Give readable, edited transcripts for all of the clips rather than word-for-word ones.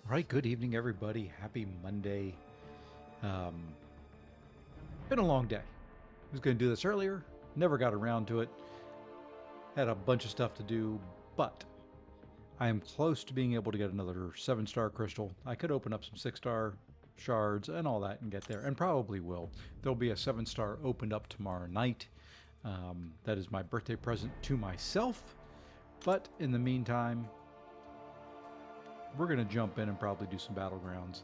Right, good evening, everybody. Happy Monday. Um, been a long day. I was going to do this earlier, never got around to it. Had a bunch of stuff to do, but I am close to being able to get another 7-star crystal. I could open up some 6-star shards and all that and get there, and probably will. There'll be a 7-star opened up tomorrow night. That is my birthday present to myself. But in the meantime, we're going to jump in and probably do some battlegrounds.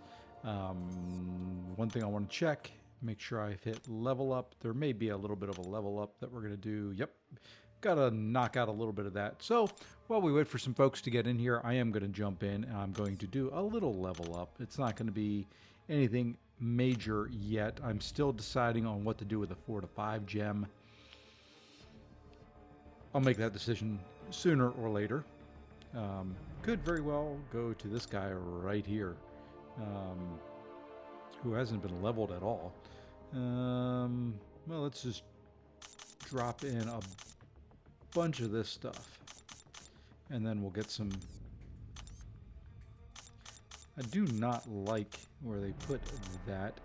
One thing I want to check, make sure I've hit level up. There may be a little bit of a level up that we're going to do. Yep, got to knock out a little bit of that. So while we wait for some folks to get in here, I am going to jump in and I'm going to do a little level up. It's not going to be anything major yet. I'm still deciding on what to do with the 4 to 5 gem. I'll make that decision sooner or later. Could very well go to this guy right here, who hasn't been leveled at all. Well, let's just drop in a bunch of this stuff, and then we'll get some. I do not like where they put that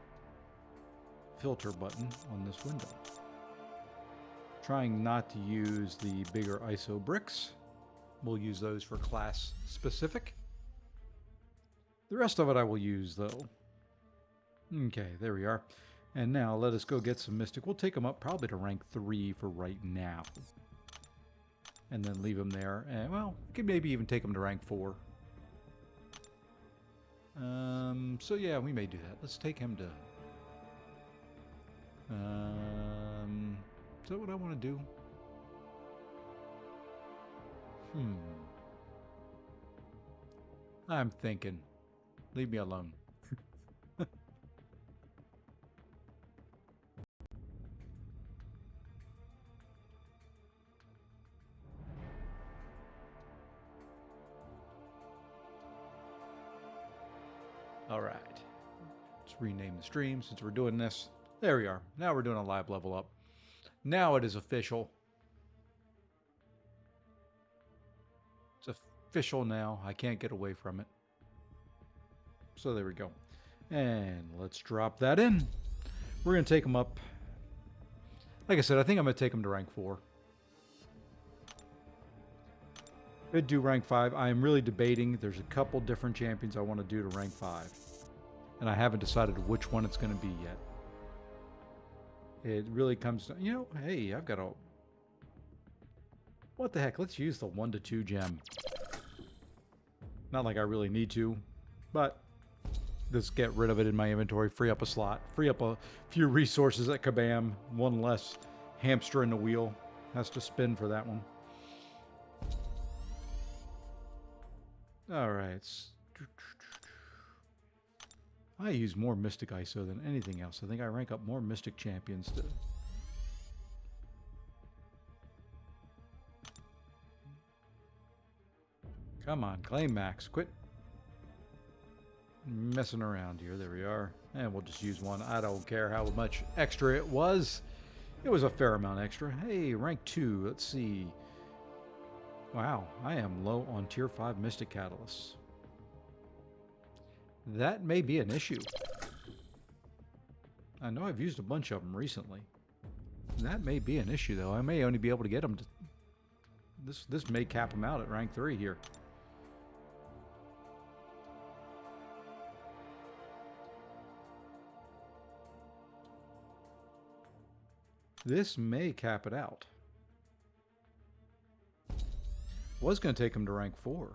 filter button on this window. Trying not to use the bigger ISO bricks. We'll use those for class specific. The rest of it I will use though. Okay, there we are. And now let us go get some Mystic. We'll take them up probably to rank 3 for right now. And then leave them there. And well, we could maybe even take them to rank 4. So yeah, we may do that. Let's take him to... is that what I want to do? I'm thinking. Leave me alone. All right. Let's rename the stream since we're doing this. There we are. Now we're doing a live level up. Now it is official. It's official now. I can't get away from it. So there we go. And let's drop that in. We're going to take them up. Like I said, I think I'm going to take them to rank 4. Could do rank 5. I am really debating. There's a couple different champions I want to do to rank 5. And I haven't decided which one it's going to be yet. It really comes to, you know, hey, I've got a... What the heck? Let's use the 1 to 2 gem. Not like I really need to, but let's get rid of it in my inventory, free up a slot, free up a few resources at Kabam. One less hamster in the wheel has to spin for that one. All right. I use more Mystic ISO than anything else. I think I rank up more Mystic champions to... Come on, claim max. Quit messing around here. There we are. And we'll just use one. I don't care how much extra it was. It was a fair amount extra. Hey, rank 2. Let's see. Wow, I am low on tier 5 Mystic Catalysts. That may be an issue. I know I've used a bunch of them recently. That may be an issue, though. I may only be able to get them to... This may cap them out at rank 3 here. This may cap it out. Was going to take him to rank 4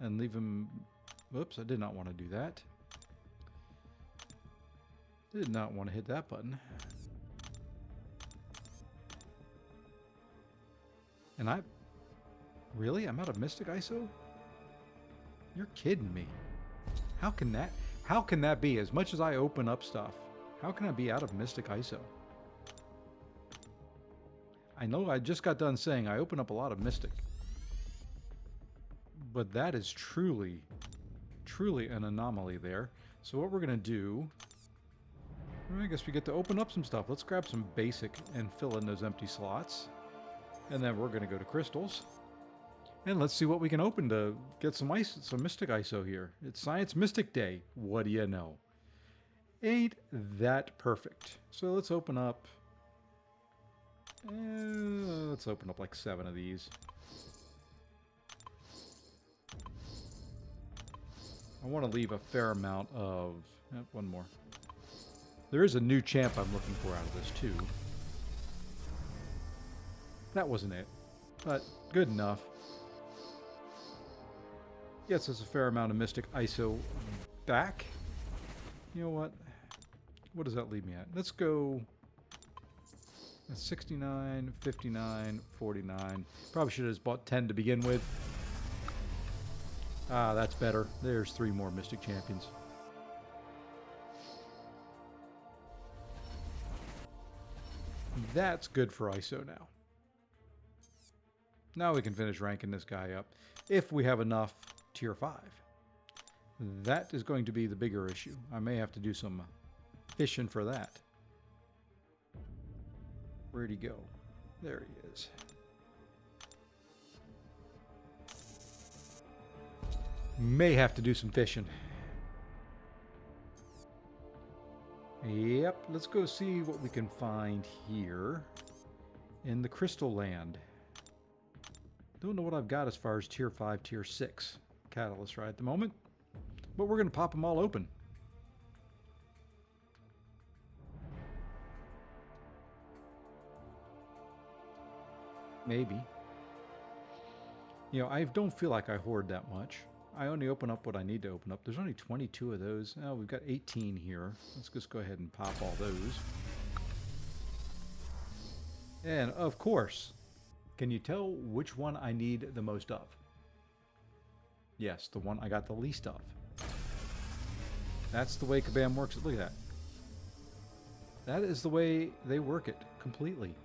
and leave him... Whoops, I did not want to do that. Did not want to hit that button. And I... Really? I'm out of Mystic ISO? You're kidding me. How can that be? As much as I open up stuff, how can I be out of Mystic ISO? I know I just got done saying I open up a lot of Mystic. But that is truly an anomaly there. So what we're going to do... I guess we get to open up some stuff. Let's grab some basic and fill in those empty slots. And then we're going to go to crystals. And let's see what we can open to get some Mystic ISO here. It's Science Mystic Day. What do you know? Ain't that perfect? So let's open up. Let's open up like 7 of these. I want to leave a fair amount of... one more. There is a new champ I'm looking for out of this too. That wasn't it, but good enough. Gets us a fair amount of Mystic ISO back. You know what? What does that leave me at? Let's go 69, 59, 49. Probably should have just bought 10 to begin with. Ah, that's better. There's 3 more Mystic Champions. That's good for ISO now. Now we can finish ranking this guy up. If we have enough tier 5. That is going to be the bigger issue. I may have to do some fishing for that. Where'd he go? There he is. May have to do some fishing. Yep, let's go see what we can find here in the Crystal Land. Don't know what I've got as far as tier 5, tier 6 catalysts right at the moment, but we're going to pop them all open. Maybe. You know, I don't feel like I hoard that much. I only open up what I need to open up. There's only 22 of those. Oh, we've got 18 here. Let's just go ahead and pop all those. And of course, can you tell which one I need the most of? Yes, the one I got the least of. That's the way Kabam works. Look at that. That is the way they work it completely.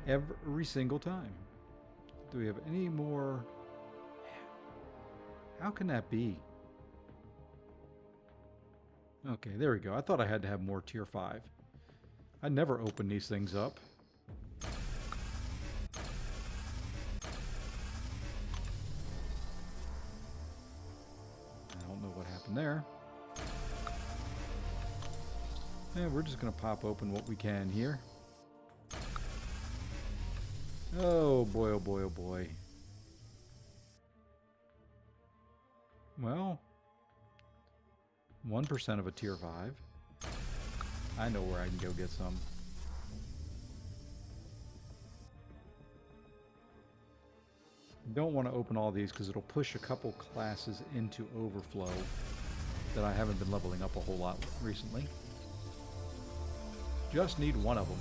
Every single time. Do we have any more? How can that be? Okay, there we go. I thought I had to have more tier 5. I never open these things up. I don't know what happened there. Yeah, we're just going to pop open what we can here. Oh boy, oh boy, oh boy. Well, 1% of a tier 5. I know where I can go get some. Don't want to open all these because it'll push a couple classes into overflow that I haven't been leveling up a whole lot recently. Just need one of them.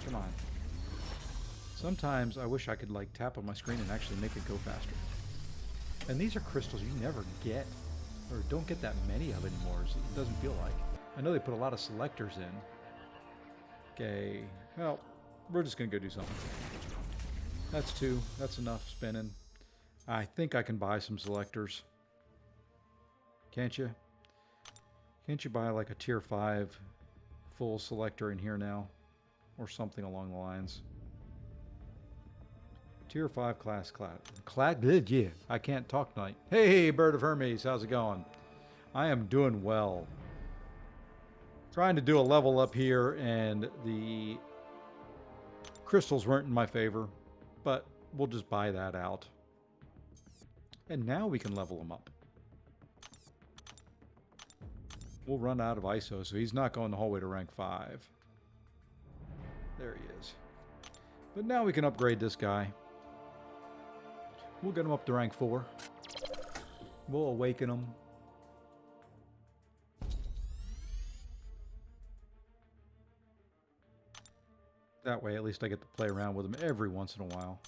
Come on. Sometimes I wish I could like tap on my screen and actually make it go faster. And these are crystals you never get, or don't get that many of anymore, it doesn't feel like. I know they put a lot of selectors in. Okay, well, we're just gonna go do something. That's 2, that's enough spinning. I think I can buy some selectors. Can't you? Can't you buy like a tier 5 full selector in here now? Or something along the lines. Tier 5 class. Yeah, I can't talk tonight. Hey, Bird of Hermes, how's it going? I am doing well. Trying to do a level up here, and the crystals weren't in my favor, but we'll just buy that out. And now we can level him up. We'll run out of ISO, so he's not going the whole way to rank 5. There he is. But now we can upgrade this guy. We'll get him up to rank 4. We'll awaken him. That way, at least I get to play around with him every once in a while.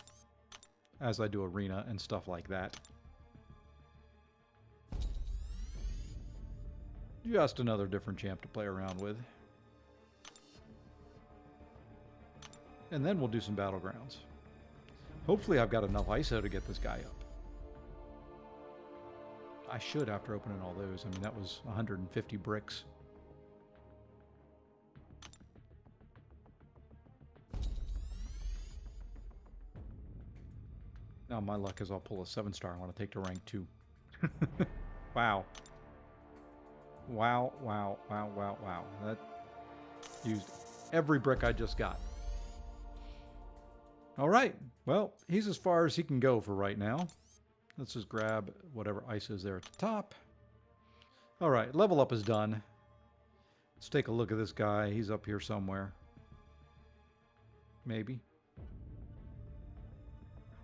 As I do arena and stuff like that. Just another different champ to play around with. And then we'll do some battlegrounds. Hopefully I've got enough ISO to get this guy up. I should after opening all those. I mean, that was 150 bricks. Now my luck is I'll pull a 7-star. I want to take to rank 2. Wow. Wow, wow, wow, wow, wow. That used every brick I just got. All right. Well, he's as far as he can go for right now. Let's just grab whatever ice is there at the top. All right, level up is done. Let's take a look at this guy. He's up here somewhere. Maybe.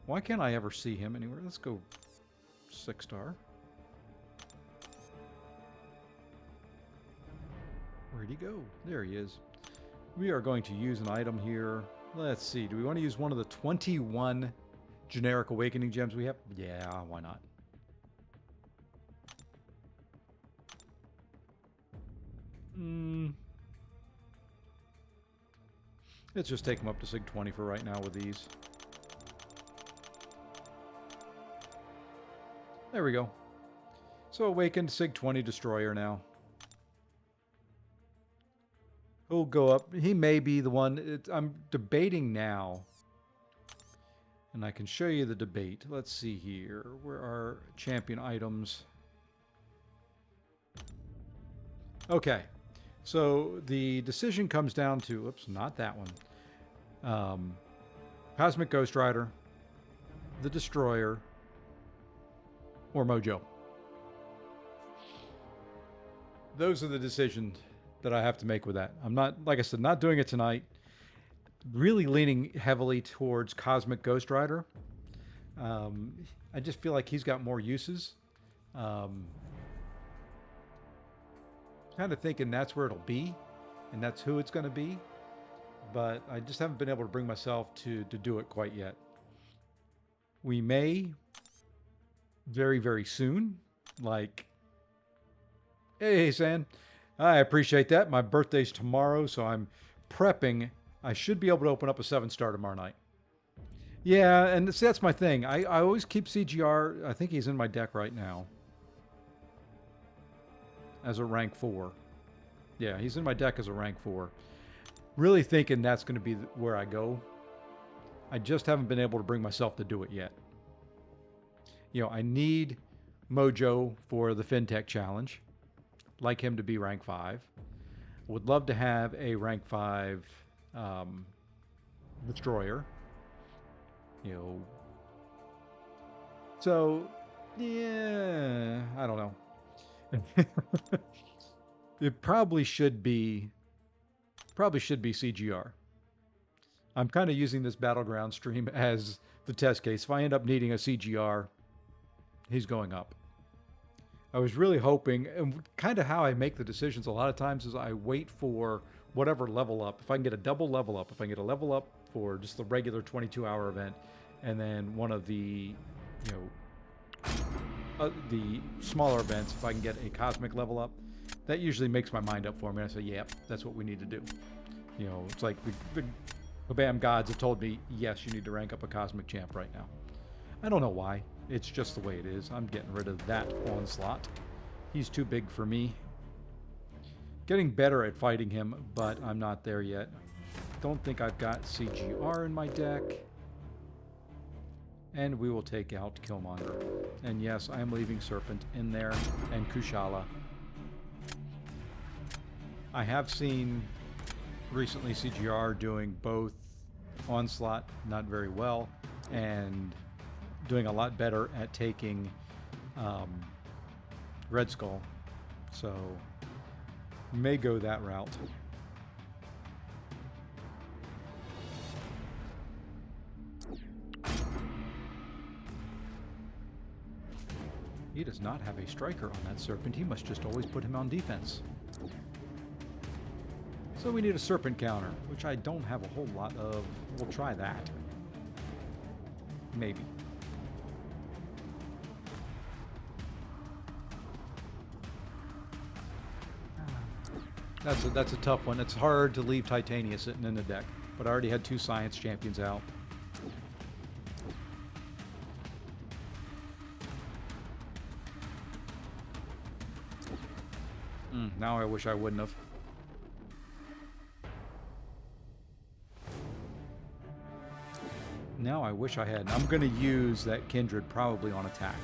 Why can't I ever see him anywhere? Let's go 6-star. Where'd he go? There he is. We are going to use an item here. Let's see. Do we want to use one of the 21 generic awakening gems we have? Yeah, why not? Let's just take him up to Sig 20 for right now with these. There we go. So awakened Sig 20 Destroyer now. He'll go up. He may be the one. I'm debating now. And I can show you the debate. Let's see here. Where are champion items? Okay. So the decision comes down to, oops, not that one. Cosmic Ghost Rider, the Destroyer, or Mojo. Those are the decisions that I have to make with that. I'm not, like I said, not doing it tonight. Really leaning heavily towards Cosmic Ghost Rider. I just feel like he's got more uses. Kind of thinking that's where it'll be, and that's who it's going to be. But I just haven't been able to bring myself to do it quite yet. We may very, very soon. Like, hey, San, I appreciate that. My birthday's tomorrow, so I'm prepping. I should be able to open up a 7-star tomorrow night. Yeah, and see, that's my thing. I always keep CGR. I think he's in my deck right now. As a rank 4. Yeah, he's in my deck as a rank 4. Really thinking that's going to be where I go. I just haven't been able to bring myself to do it yet. You know, I need Mojo for the FinTech Challenge. Like him to be rank 5. Would love to have a rank 5 Destroyer. You know. So, yeah, I don't know. It probably should be CGR. I'm kind of using this Battleground stream as the test case. If I end up needing a CGR, he's going up. I was really hoping, and kind of how I make the decisions a lot of times is I wait for whatever level up. If I can get a double level up, if I can get a level up for just the regular 22-hour event, and then one of the, you know, the smaller events, if I can get a cosmic level up, that usually makes my mind up for me. I say, yep, that's what we need to do. You know, it's like the Kabam gods have told me, yes, you need to rank up a cosmic champ right now. I don't know why. It's just the way it is. I'm getting rid of that onslaught. He's too big for me. Getting better at fighting him, but I'm not there yet. Don't think I've got CGR in my deck. And we will take out Killmonger. And yes, I am leaving Serpent in there, and Kushala. I have seen recently CGR doing both Onslaught not very well, and doing a lot better at taking Red Skull. So, may go that route. He does not have a striker on that Serpent. He must just always put him on defense. So we need a Serpent counter, which I don't have a whole lot of. We'll try that. Maybe. That's a tough one. It's hard to leave Titania sitting in the deck, but I already had 2 Science Champions out. Now I wish I wouldn't have. Now I wish I had. I'm going to use that Kindred probably on attack.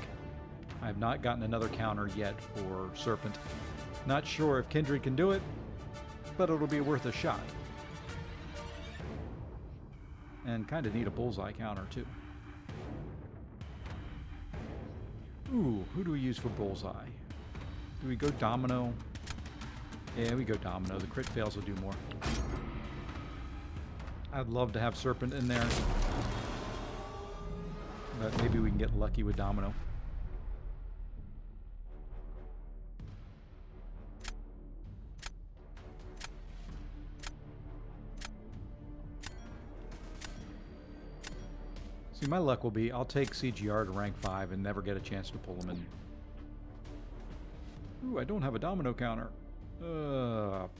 I have not gotten another counter yet for Serpent. Not sure if Kindred can do it, but it'll be worth a shot. And kind of need a bullseye counter too. Ooh, who do we use for bullseye? Do we go Domino? Yeah, we go Domino. The crit fails will do more. I'd love to have Serpent in there. But maybe we can get lucky with Domino. See, my luck will be I'll take CGR to rank 5 and never get a chance to pull him in. Ooh, I don't have a Domino counter. Well,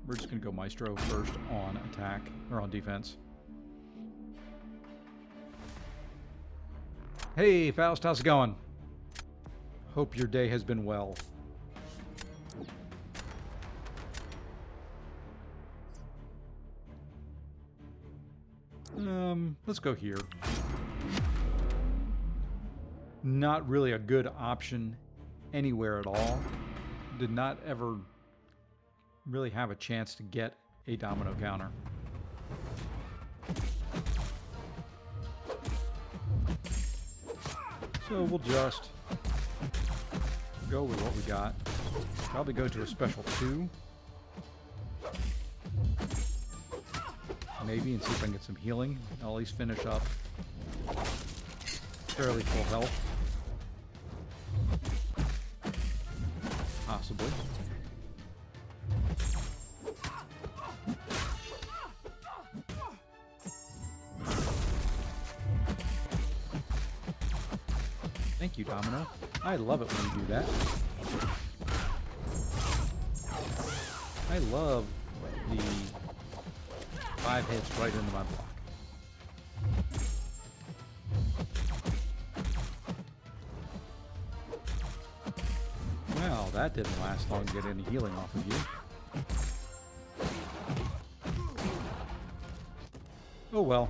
we're just going to go Maestro first on attack, or on defense. Hey, Faust, how's it going? Hope your day has been well. Let's go here. Not really a good option anywhere at all. Did not ever really have a chance to get a Domino counter. So we'll just go with what we got. Probably go to a special 2. Maybe, and see if I can get some healing. I'll at least finish up fairly full health. Possibly. Thank you, Domino. I love it when you do that. I love the 5 hits right into my block. Well, that didn't last long to get any healing off of you. Oh well.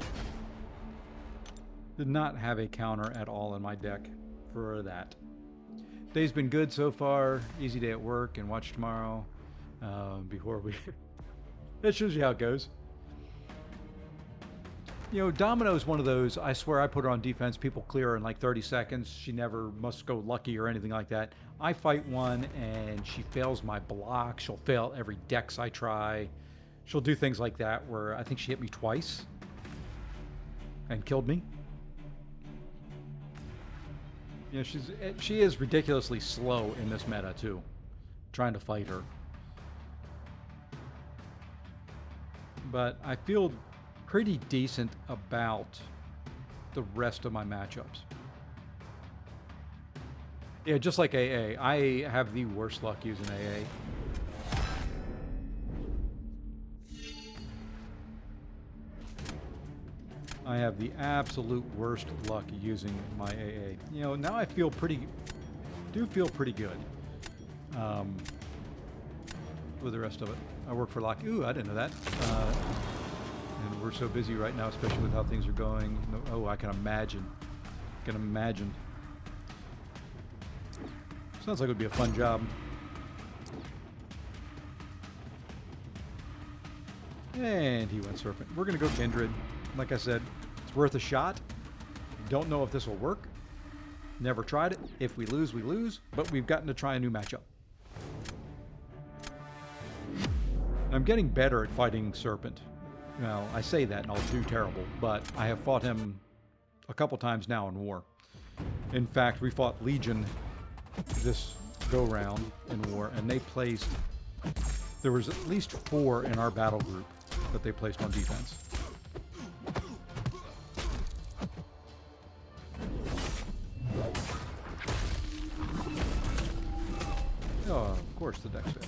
Did not have a counter at all in my deck for that. Day's been good so far. Easy day at work and watch tomorrow. Before we... That shows you how it goes. You know, Domino's one of those, I swear I put her on defense, people clear her in like 30 seconds. She never must go lucky or anything like that. I fight one and she fails my block. She'll fail every dex I try. She'll do things like that where I think she hit me twice and killed me. You know, she is ridiculously slow in this meta too, trying to fight her. But I feel pretty decent about the rest of my matchups. Yeah, just like AA. I have the worst luck using AA. I have the absolute worst luck using my AA. You know, now I feel pretty good with the rest of it. I work for Lock. Ooh, I didn't know that. And we're so busy right now, especially with how things are going. Oh, I can imagine. Sounds like it would be a fun job. And he went Serpent. We're going to go Kindred. Like I said, it's worth a shot. Don't know if this will work. Never tried it. If we lose, we lose. But we've gotten to try a new matchup. I'm getting better at fighting Serpent. Well, I say that and I'll do terrible, but I have fought him a couple times now in war. In fact, we fought Legion this go-round in war, and they placed... There was at least 4 in our battle group that they placed on defense. Oh, of course the deck's failed.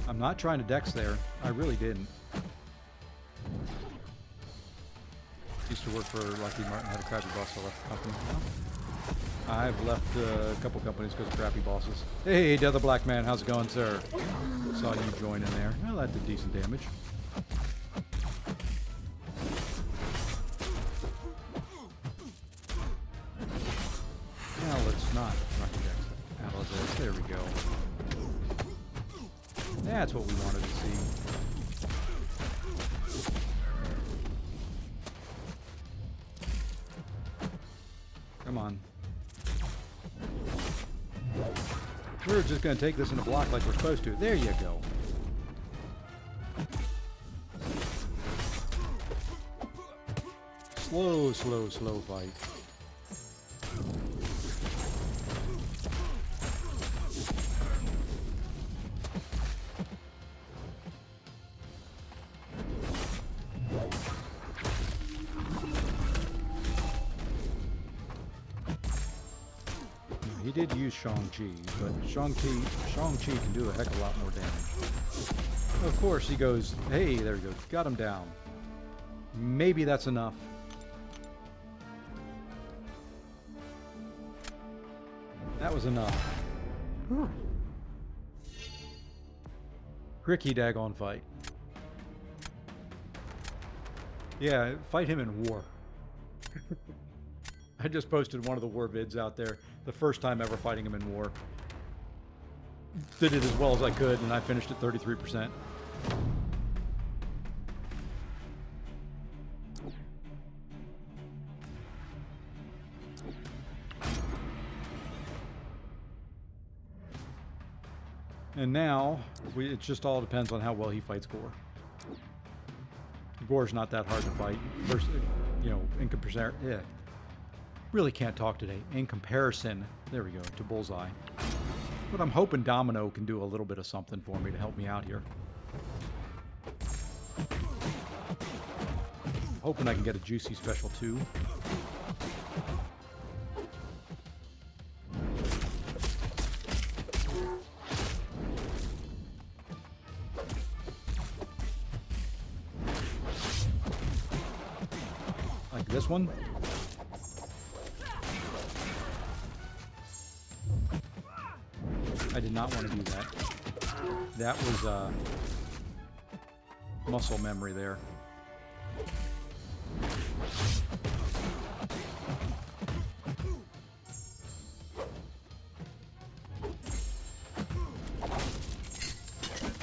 I'm not trying to dex there. I really didn't. Used to work for Lockheed Martin. I had a crappy boss, so I left the company. I've left a couple companies because of crappy bosses. Hey, the other black man, how's it going, sir? Saw you join in there. Well, that did decent damage. Now let's not out of this. There we go. That's what we wanted to see. Come on. We're just going to take this in a block like we're supposed to. There you go. Slow, slow, slow fight. He did use Shang-Chi, but Shang-Chi can do a heck of a lot more damage. Of course, he goes, hey, there he goes, got him down. Maybe that's enough. That was enough. Whew. Tricky daggone fight. Yeah, fight him in war. I just posted one of the war vids out there. The first time ever fighting him in war. Did it as well as I could, and I finished at 33%. And now, it just all depends on how well he fights Gore. Gore's not that hard to fight. First, you know, in comparison, yeah. Really can't talk today. In comparison, there we go, to Bullseye. But I'm hoping Domino can do a little bit of something for me to help me out here. Hoping I can get a juicy special too. Like this one. I did not want to do that. That was muscle memory there.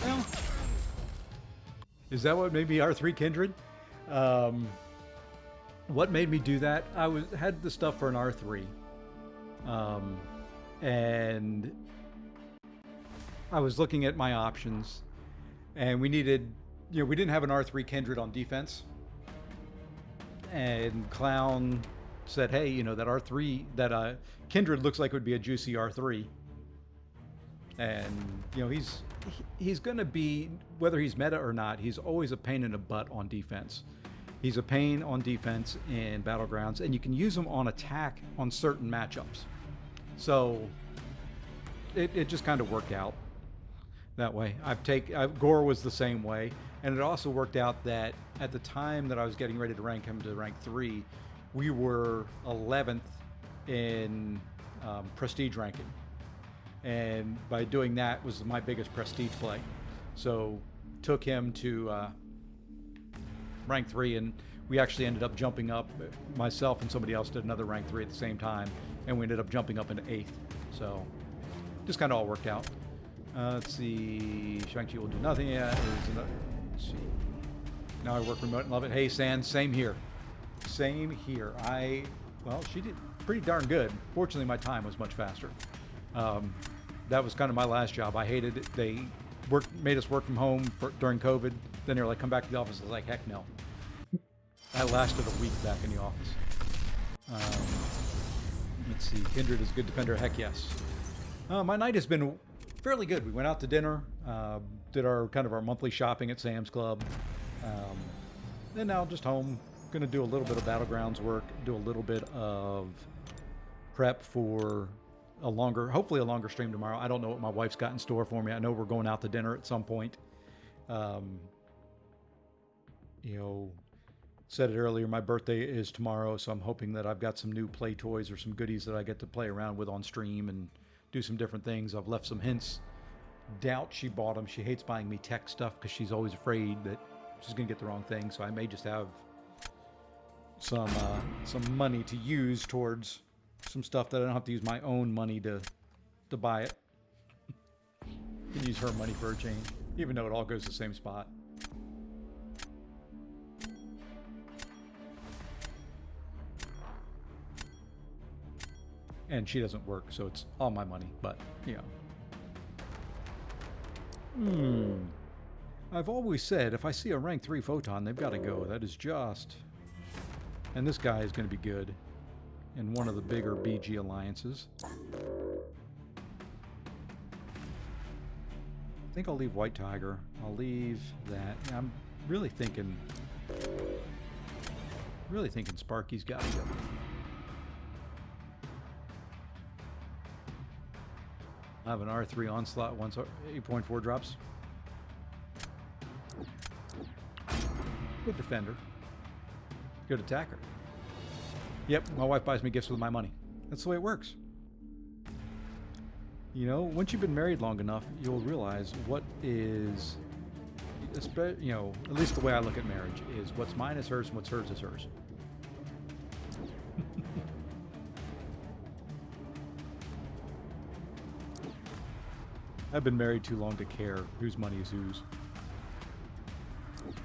Well, is that what made me R3 Kindred? What made me do that? I had the stuff for an R3. And I was looking at my options, and we needed, you know, we didn't have an R3 Kindred on defense. And Clown said, hey, you know, that R3, that Kindred looks like it would be a juicy R3. And, you know, he's going to be, whether he's meta or not, he's always a pain in the butt on defense. He's a pain on defense in Battlegrounds, and you can use him on attack on certain matchups. So it just kind of worked out that way. Gore was the same way, and it also worked out that at the time that I was getting ready to rank him to rank 3, we were 11th in prestige ranking, and by doing that was my biggest prestige play. So took him to rank 3, and we actually ended up jumping up. Myself and somebody else did another rank 3 at the same time, and we ended up jumping up into 8th. So just kind of all worked out. Let's see. Shang-Chi will do nothing yet. Let's see. Now I work remote and love it. Hey, Sans, same here. Same here. Well, she did pretty darn good. Fortunately, my time was much faster. That was kind of my last job. I hated it. They made us work from home during COVID. Then they were like, come back to the office. I was like, heck no. I lasted a week back in the office. Let's see. Kindred is a good defender. Heck yes. My night has been fairly good. We went out to dinner, did our monthly shopping at Sam's Club, and now just home. Gonna do a little bit of Battlegrounds work, do a little bit of prep for hopefully a longer stream tomorrow. I don't know what my wife's got in store for me. I know we're going out to dinner at some point. You know, Said it earlier, my birthday is tomorrow, so I'm hoping that I've got some new play toys or some goodies that I get to play around with on stream and do some different things. I've left some hints. Doubt she bought them. She hates buying me tech stuff because she's always afraid that she's going to get the wrong thing. So I may just have some money to use towards some stuff that I don't have to use my own money to buy it. I can use her money for a change, even though it all goes to the same spot. And she doesn't work, so it's all my money, but, you know. I've always said, if I see a rank 3 photon, they've got to go. That is just... And this guy is going to be good in one of the bigger BG alliances. I think I'll leave White Tiger. I'll leave that. I'm really thinking Sparky's got to go. I have an R3 onslaught once 8.4 drops. Good defender. Good attacker. Yep, my wife buys me gifts with my money. That's the way it works. You know, once you've been married long enough, you'll realize what is, you know, at least the way I look at marriage is what's mine is hers and what's hers is hers. I've been married too long to care whose money is whose.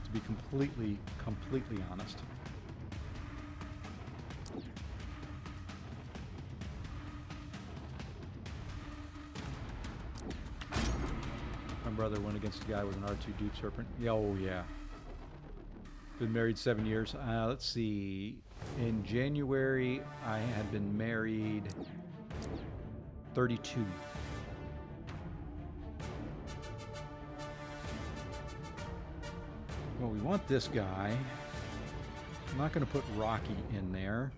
To be completely honest. My brother went against a guy with an R2 Dupe Serpent. Oh, yeah. Been married 7 years. Let's see. In January, I had been married 32. Well, we want this guy. I'm not going to put Rocky in there.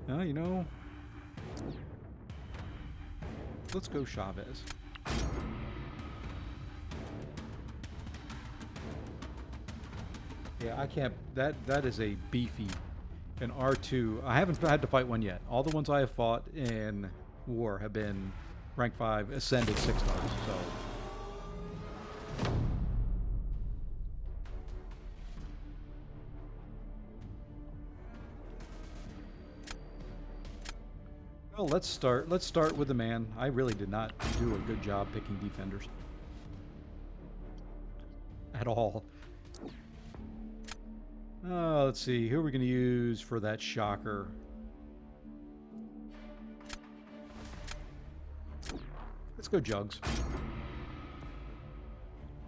You know, let's go Chavez. Yeah, I can't. That is a beefy, an R2. I haven't had to fight one yet. All the ones I have fought in war have been rank 5, ascended 6 stars. So. Well, let's start with the man. I really did not do a good job picking defenders. At all. Let's see. Who are we going to use for that shocker? Let's go Jugs.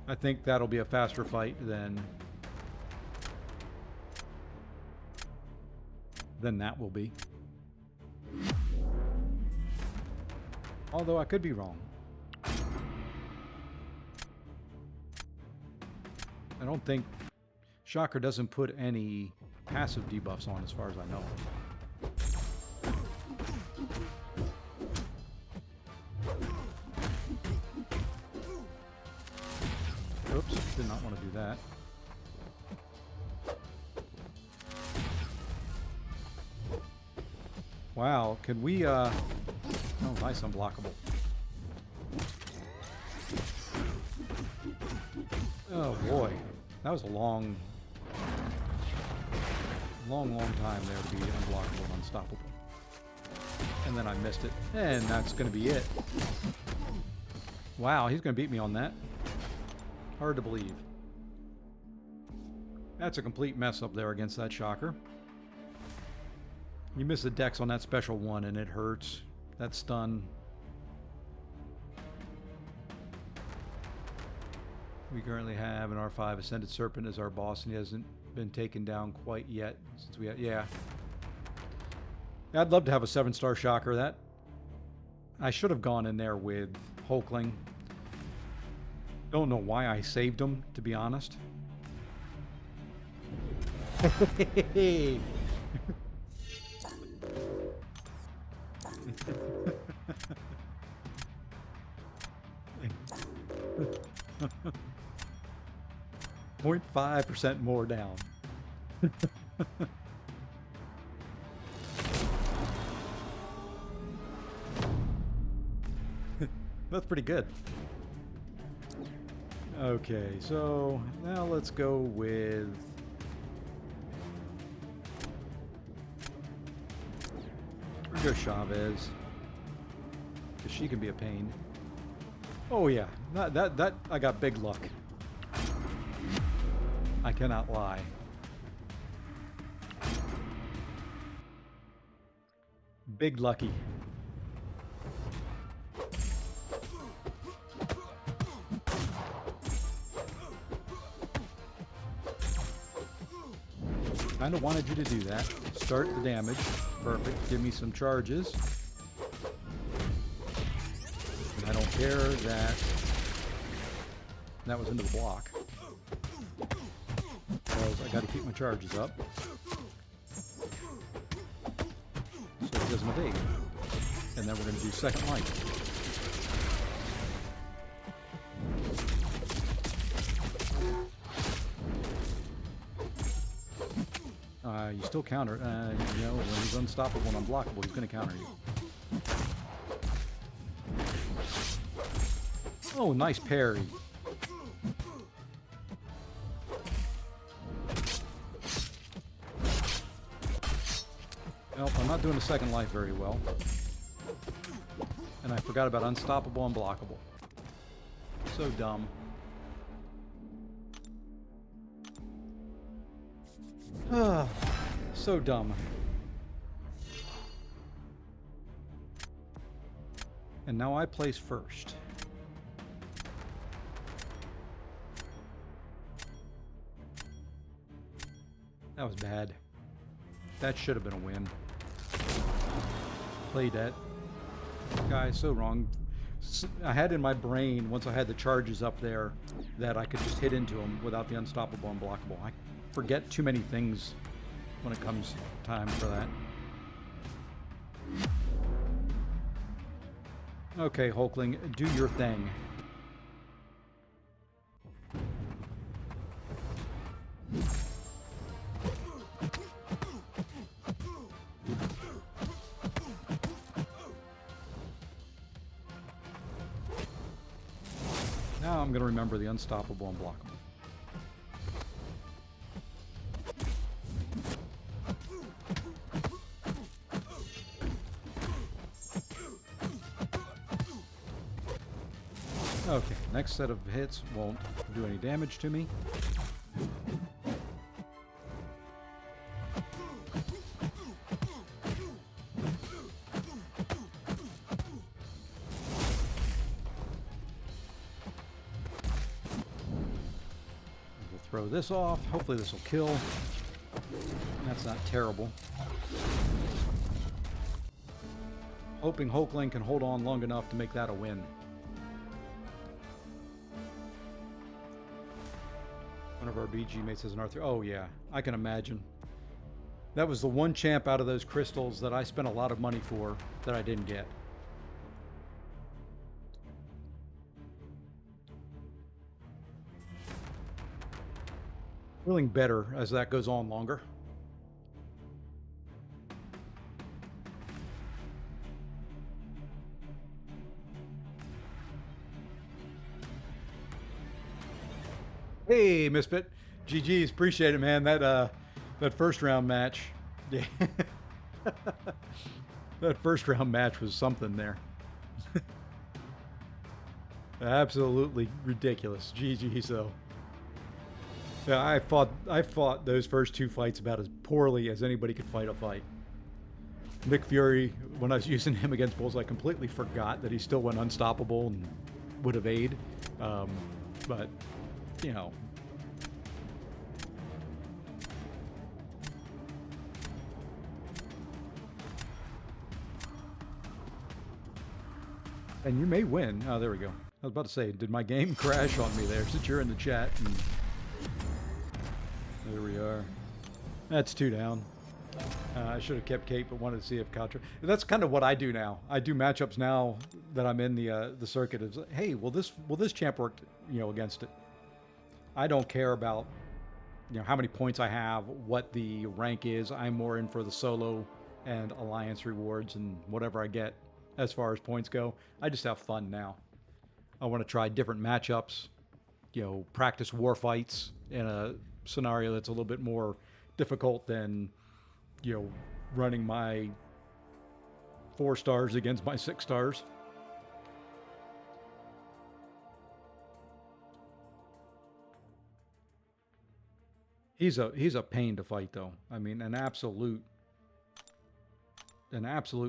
I think that'll be a faster fight than that will be. Although I could be wrong. I don't think Shocker doesn't put any passive debuffs on as far as I know. Oops, did not want to do that. Wow, can we oh, nice unblockable. Oh boy, that was a long time there to be unblockable and unstoppable. And then I missed it. And that's going to be it. Wow, he's going to beat me on that. Hard to believe. That's a complete mess up there against that Shocker. You miss the dex on that special one and it hurts. That stun. We currently have an R5 Ascended Serpent as our boss, and he hasn't been taken down quite yet. Since we had, yeah. I'd love to have a 7-star Shocker. That I should have gone in there with Hulkling. Don't know why I saved him, to be honest. 0.5% more down. That's pretty good. Okay, so now let's go with... We'll go Chavez. Because she can be a pain. Oh yeah, that I got big luck. I cannot lie. Big lucky. Kind of wanted you to do that. Start the damage. Perfect. Give me some charges. And I don't care that that was into the block. Because I got to keep my charges up. So it doesn't evade. And then we're going to do second light. You still counter. You know, when he's unstoppable and unblockable, he's going to counter you. Oh, nice parry. Well, I'm not doing the second life very well. And I forgot about unstoppable and blockable. So dumb. So dumb. And now I place first. That was bad. That should have been a win. Played that guy so wrong. I had in my brain, once I had the charges up there, that I could just hit into him without the unstoppable and blockable. I forget too many things when it comes time for that. Okay, Hulkling, do your thing. Now I'm going to remember the unstoppable and blockable. Okay, next set of hits won't do any damage to me. We'll throw this off. Hopefully this will kill. That's not terrible. Hoping Hulkling can hold on long enough to make that a win. One of our BG mates has an R3. Oh yeah, I can imagine. That was the one champ out of those crystals that I spent a lot of money for that I didn't get. Feeling better as that goes on longer. Hey, Misfit. GG's. Appreciate it, man. That first round match. Yeah. That first round match was something there. Absolutely ridiculous. GG, so. Yeah, I fought those first two fights about as poorly as anybody could fight a fight. Nick Fury, when I was using him against Bulls, I completely forgot that he still went unstoppable and would evade. But you know. And you may win. Oh, there we go. I was about to say, did my game crash on me there since you're in the chat? And there we are. That's 2 down. I should have kept Kate, but wanted to see if Contra... That's kind of what I do now. I do matchups now that I'm in the circuit. Is hey, will this champ work, you know, against it? I don't care about you know, how many points I have, what the rank is. I'm more in for the solo and alliance rewards and whatever I get as far as points go. I just have fun now. I want to try different matchups, you know, practice war fights in a scenario that's a little bit more difficult than, you know, running my 4 stars against my 6 stars. He's a pain to fight though. I mean, an absolute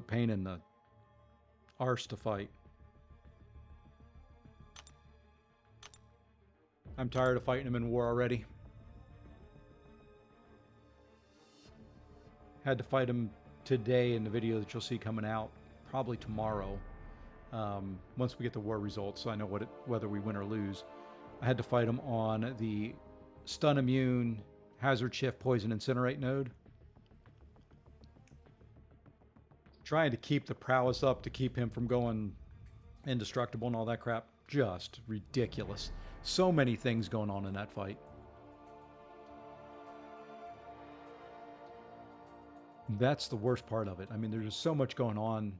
pain in the arse to fight. I'm tired of fighting him in war already. Had to fight him today in the video that you'll see coming out probably tomorrow. Once we get the war results, so I know whether we win or lose. I had to fight him on the stun immune, hazard shift, poison, incinerate node. Trying to keep the prowess up to keep him from going indestructible and all that crap. Just ridiculous. So many things going on in that fight. That's the worst part of it. I mean, there's just so much going on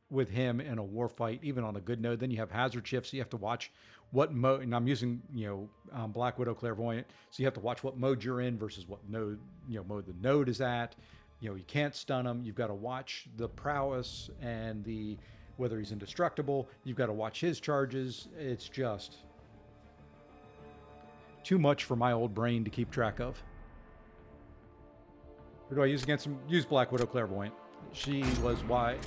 with him in a war fight, even on a good node. Then you have hazard shifts, so you have to watch what mode, and I'm using, you know, Black Widow Clairvoyant, so you have to watch what mode you're in versus what node, you know, mode the node is at. You know, you can't stun him. You've got to watch the prowess and the whether he's indestructible. You've got to watch his charges. It's just too much for my old brain to keep track of. Who do I use against him? Use Black Widow Clairvoyant. She was why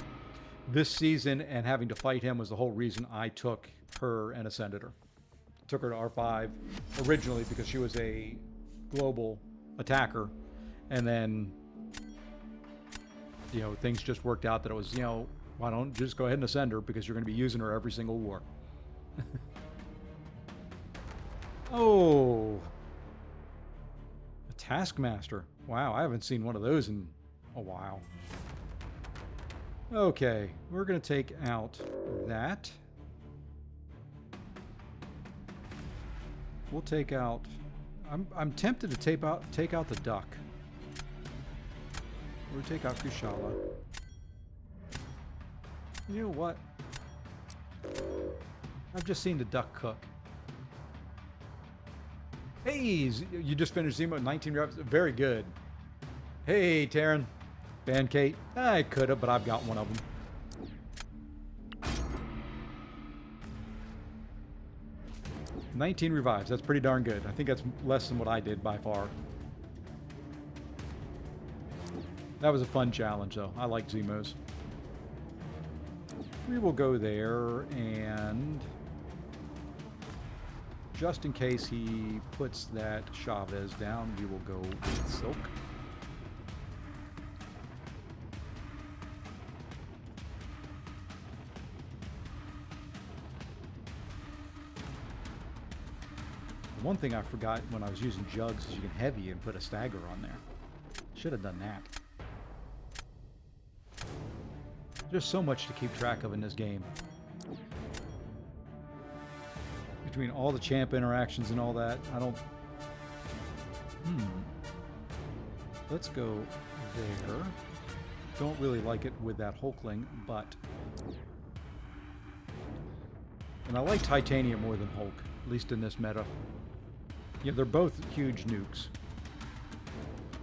this season, and having to fight him was the whole reason I took her and ascended her. Took her to R5 originally because she was a global attacker, and then, you know, things just worked out that it was, you know, why don't just go ahead and ascend her because you're going to be using her every single war. Oh, a Taskmaster. Wow, I haven't seen one of those in a while. Okay, we're going to take out that. We'll take out... I'm tempted to take out the duck. We'll take out Kushala. You know what? I've just seen the duck cook. Hey, you just finished Zemo, 19 reps. Very good. Hey, Taryn. Ban Kate. I could have, but I've got one of them. $19 revives. That's pretty darn good. I think that's less than what I did by far. That was a fun challenge, though. I like Zemos. We will go there, and just in case he puts that Chavez down, we will go with Silk. One thing I forgot when I was using jugs is you can heavy and put a stagger on there. Should have done that. There's so much to keep track of in this game. Between all the champ interactions and all that, I don't... Let's go there. Don't really like it with that Hulkling, but... And I like Titania more than Hulk, at least in this meta. Yeah, they're both huge nukes.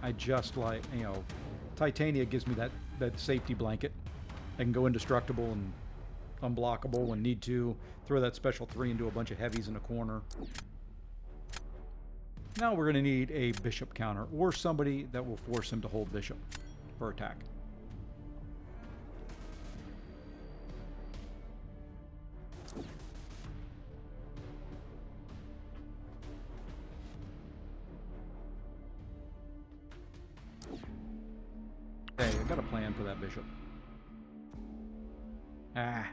I just like, you know, Titania gives me that safety blanket. I can go indestructible and unblockable when need to. Throw that special 3 into a bunch of heavies in a corner. Now we're going to need a bishop counter, or somebody that will force him to hold bishop for attack. Okay, I got a plan for that bishop. Ah,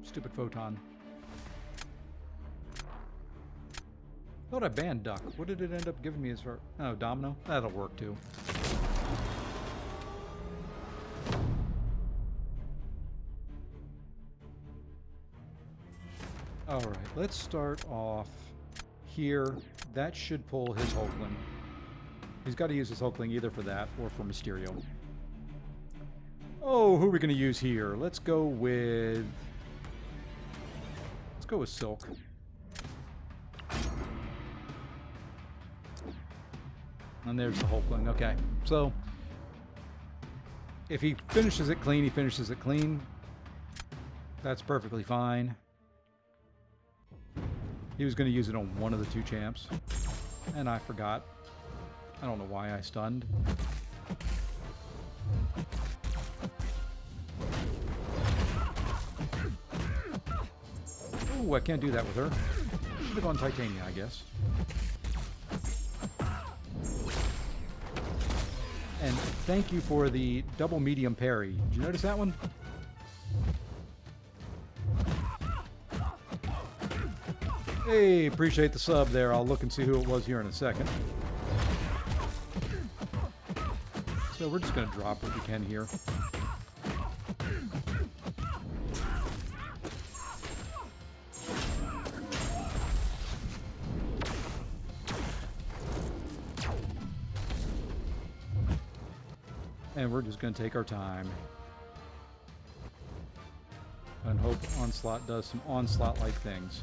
stupid photon. Thought I banned duck. What did it end up giving me as far... Oh, domino? That'll work too. Alright, let's start off here. That should pull his Hulkling. He's got to use his Hulkling either for that or for Mysterio. Oh, who are we going to use here? Let's go with Silk. And there's the Hulkling. Okay, so if he finishes it clean, he finishes it clean. That's perfectly fine. He was going to use it on one of the two champs, and I forgot. I don't know why I stunned. Ooh, I can't do that with her. Should have gone Titania, I guess. And thank you for the double medium parry. Did you notice that one? Hey, appreciate the sub there. I'll look and see who it was here in a second. So we're just going to drop what we can here. And we're just going to take our time. And hope Onslaught does some Onslaught-like things.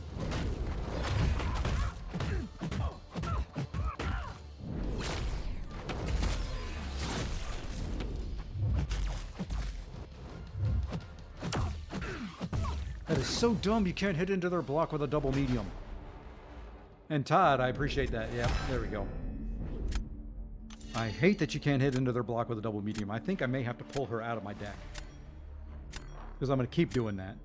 That is so dumb, you can't hit into their block with a double medium. And Todd, I appreciate that. Yeah, there we go. I hate that you can't hit into their block with a double medium. I think I may have to pull her out of my deck. Because I'm going to keep doing that.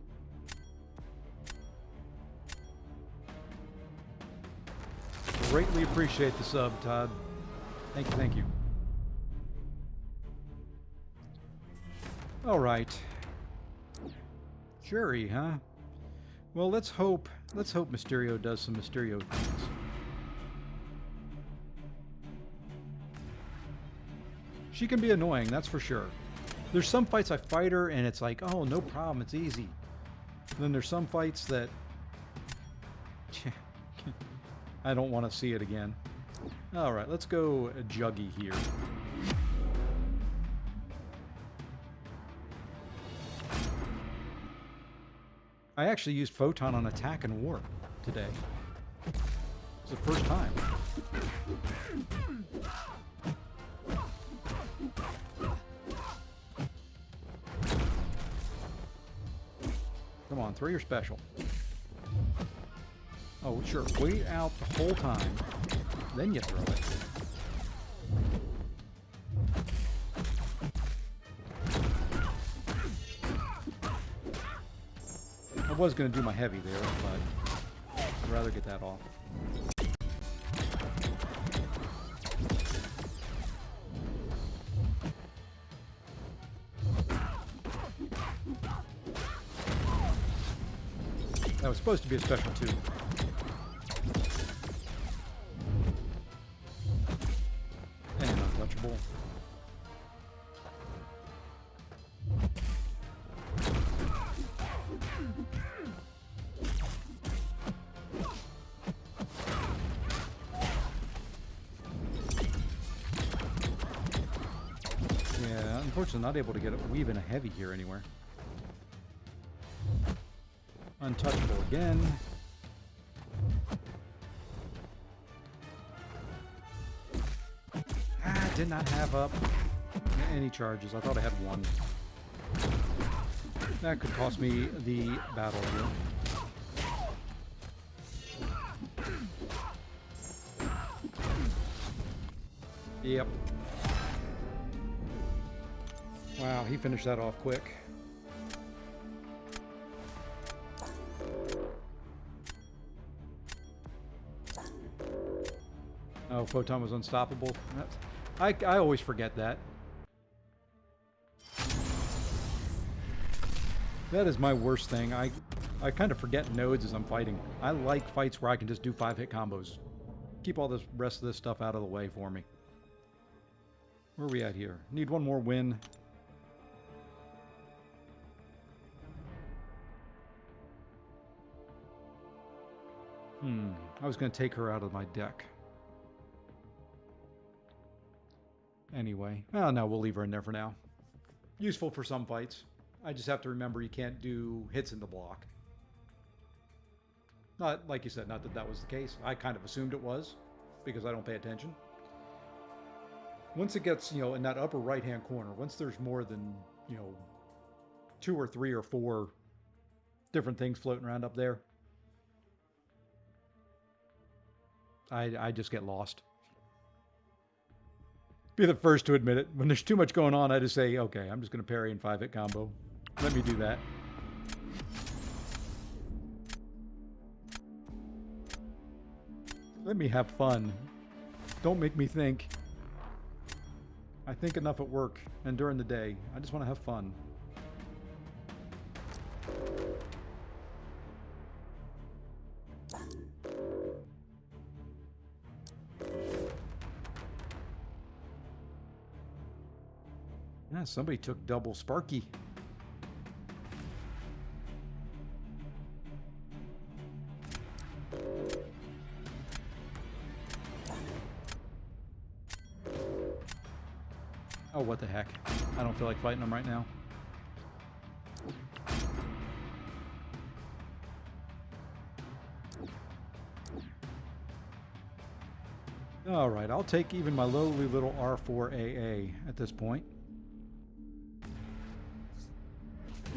Greatly appreciate the sub, Todd. Thank you, thank you. Alright. Jury, huh? Well, let's hope Mysterio does some Mysterio things. She can be annoying, that's for sure. There's some fights I fight her and it's like, oh, no problem, it's easy. And then there's some fights that I don't want to see it again. Alright, let's go Juggy here. I actually used Photon on Attack and War today. It's the first time. Come on, throw your special. Oh, sure. Wait out the whole time. Then you throw it. I was going to do my heavy there, but I'd rather get that off. That was supposed to be a special too. And untouchable. Yeah, unfortunately not able to get a weave in a heavy here anywhere. Untouchable again. Did not have up any charges. I thought I had one. That could cost me the battle here. Yep. Wow, he finished that off quick. Oh, Photon was unstoppable. I always forget that. That is my worst thing. I kind of forget nodes as I'm fighting. I like fights where I can just do 5-hit combos. Keep all this rest of this stuff out of the way for me. Where are we at here? Need one more win. I was going to take her out of my deck. anyway. Oh, no, we'll leave her in there for now. Useful for some fights. I just have to remember you can't do hits in the block. Not, like you said, not that that was the case. I kind of assumed it was, because I don't pay attention. Once it gets, in that upper right-hand corner, once there's more than, 2 or 3 or 4 different things floating around up there, I just get lost. Be the first to admit it. When there's too much going on, I just say, okay, I'm just going to parry and 5-hit combo. Let me do that. Let me have fun. Don't make me think. I think enough at work and during the day. I just want to have fun. Yeah, somebody took double Sparky. Oh, what the heck. I don't feel like fighting them right now. Alright, I'll take even my lowly little R4AA at this point.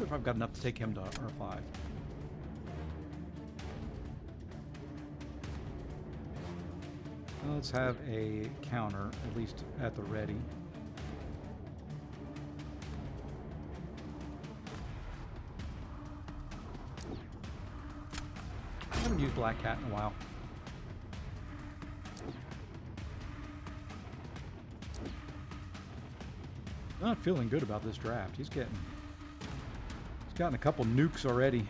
If I've got enough to take him to R5. Let's have a counter, at least at the ready. I haven't used Black Cat in a while. Not feeling good about this draft. He's gotten a couple nukes already.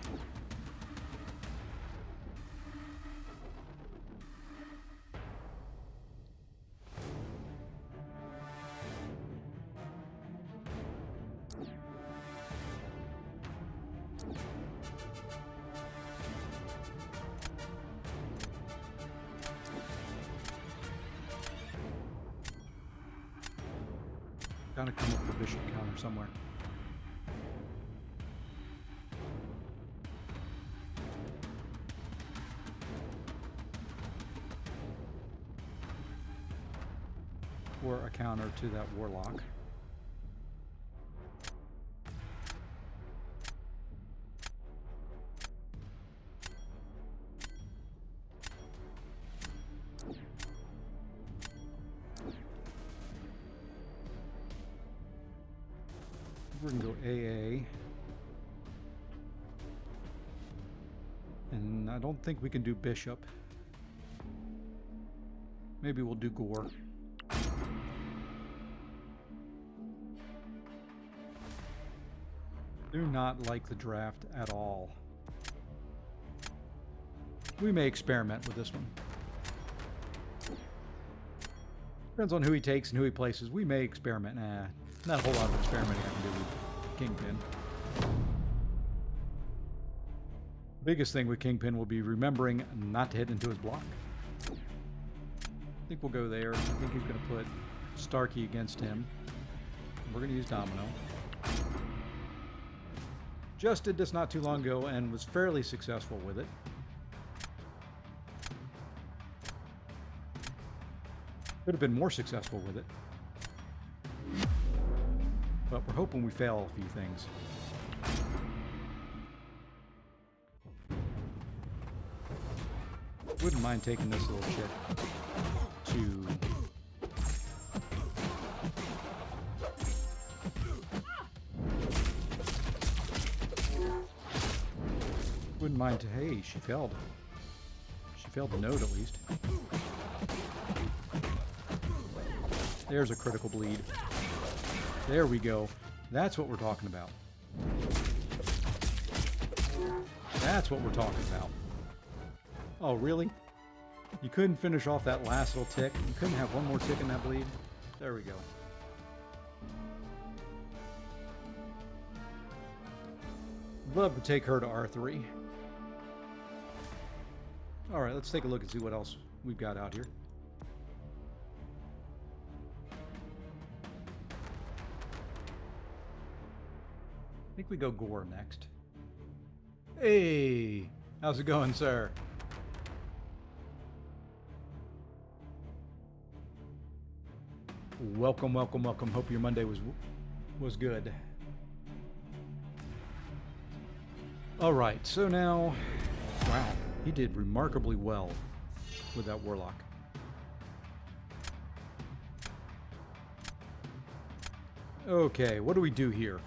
Gotta come up with a bishop counter somewhere. Or a counter to that warlock. We're gonna go AA. And I don't think we can do bishop. Maybe we'll do gore. Do not like the draft at all. We may experiment with this one. Depends on who he takes and who he places. We may experiment. Not a whole lot of experimenting I can do with Kingpin. Biggest thing with Kingpin will be remembering not to hit into his block. I think we'll go there. I think he's going to put Starkey against him. We're going to use Domino. Just did this not too long ago and was fairly successful with it. Could have been more successful with it. But we're hoping we fail a few things. Wouldn't mind taking this little chick to... Wouldn't mind to... Hey, she failed. She failed the node at least. There's a critical bleed. There we go. That's what we're talking about. That's what we're talking about. Oh, really? You couldn't finish off that last little tick? You couldn't have one more tick in that bleed? There we go. Love to take her to R3. Alright, let's take a look and see what else we've got out here. think we go Gore next. Hey, how's it going, sir? Welcome, welcome, welcome. Hope your Monday was good. All right, so now, wow, he did remarkably well with that Warlock. Okay, what do we do here?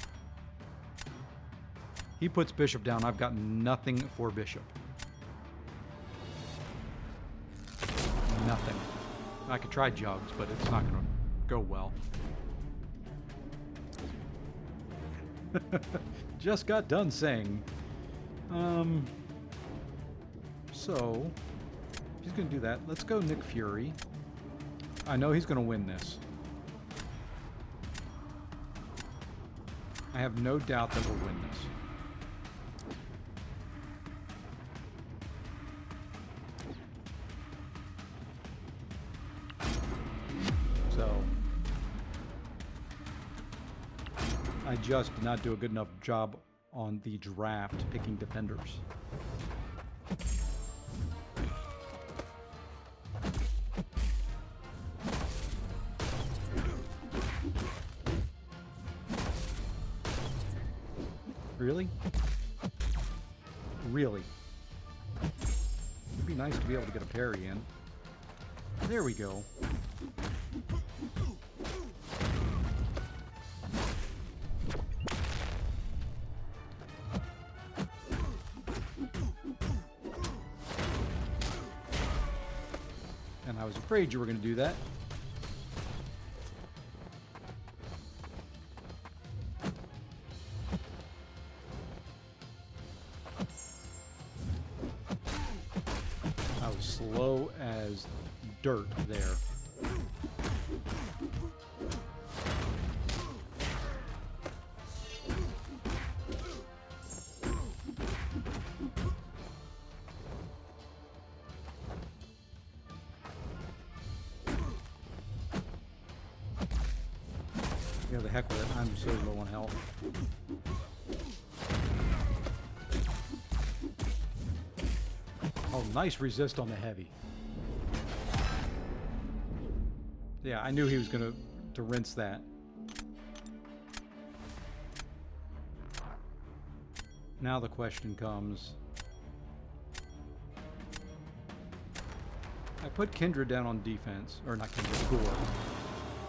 He puts Bishop down. I've got nothing for Bishop. Nothing. I could try Jugs, but it's not going to go well. Just got done saying. So, he's going to do that. Let's go Nick Fury. I know he's going to win this. I have no doubt that we'll win this. So, I just did not do a good enough job on the draft picking defenders. Really? Really? It'd be nice to be able to get a parry in. There we go. And I was afraid you were going to do that. Slow as dirt there. Yeah, the heck with it. I'm so low on health. Oh, nice resist on the heavy. Yeah, I knew he was going to rinse that. Now the question comes. I put Kindred down on defense, or not Kindred, Gore.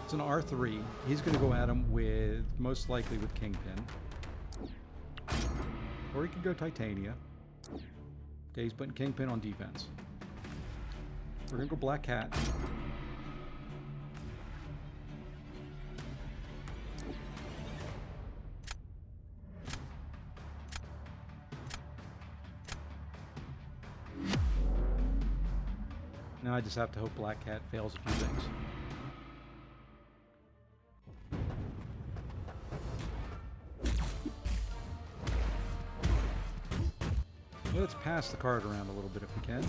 It's an R3. He's going to go at him with, most likely with Kingpin. Or he could go Titania. Okay, he's putting Kingpin on defense. We're going to go Black Cat. Now I just have to hope Black Cat fails a few things. Let's pass the card around a little bit if we can.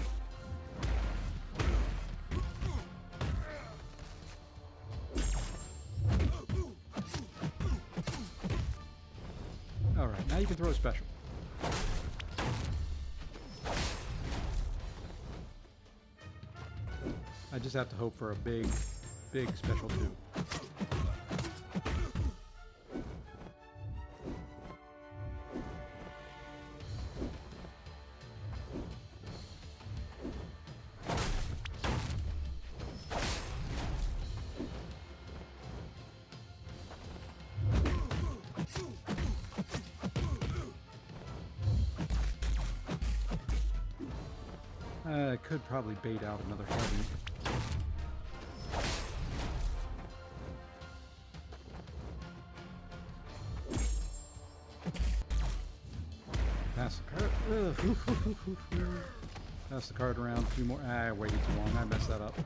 Alright, now you can throw a special. I just have to hope for a big, big special too. I could probably bait out another heavy. Pass the card. Pass the card around. A few more. I waited too long. I messed that up.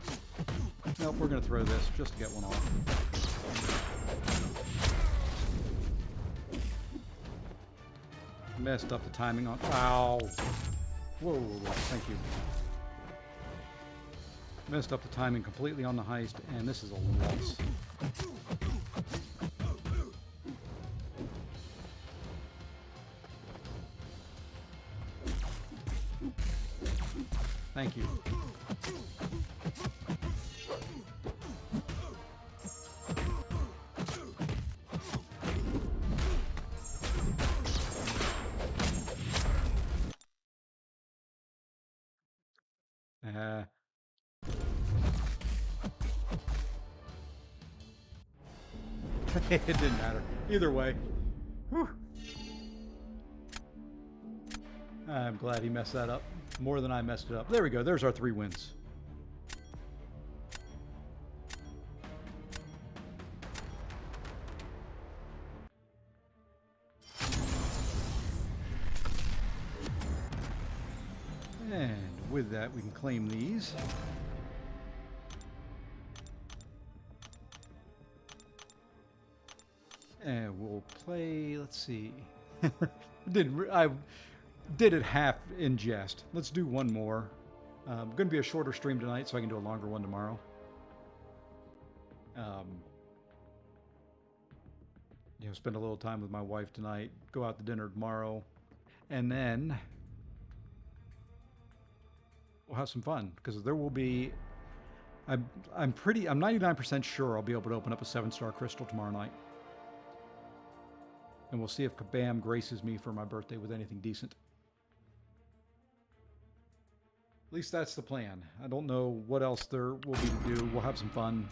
Nope, we're going to throw this just to get one off. Messed up the timing on. Ow! Whoa, whoa, whoa, thank you. Messed up the timing completely on the heist, and this is a loss. Thank you. It didn't matter. Either way. Whew. I'm glad he messed that up. More than I messed it up. There we go. There's our 3 wins. And with that, we can claim these. And we'll play, let's see. I did it half in jest. Let's do one more. Going to be a shorter stream tonight, so I can do a longer one tomorrow. You know, spend a little time with my wife tonight, go out to dinner tomorrow, and then we'll have some fun because there will be. I'm 99% sure I'll be able to open up a 7-star crystal tomorrow night. And we'll see if Kabam graces me for my birthday with anything decent. At least that's the plan. I don't know what else there will be to do. We'll have some fun.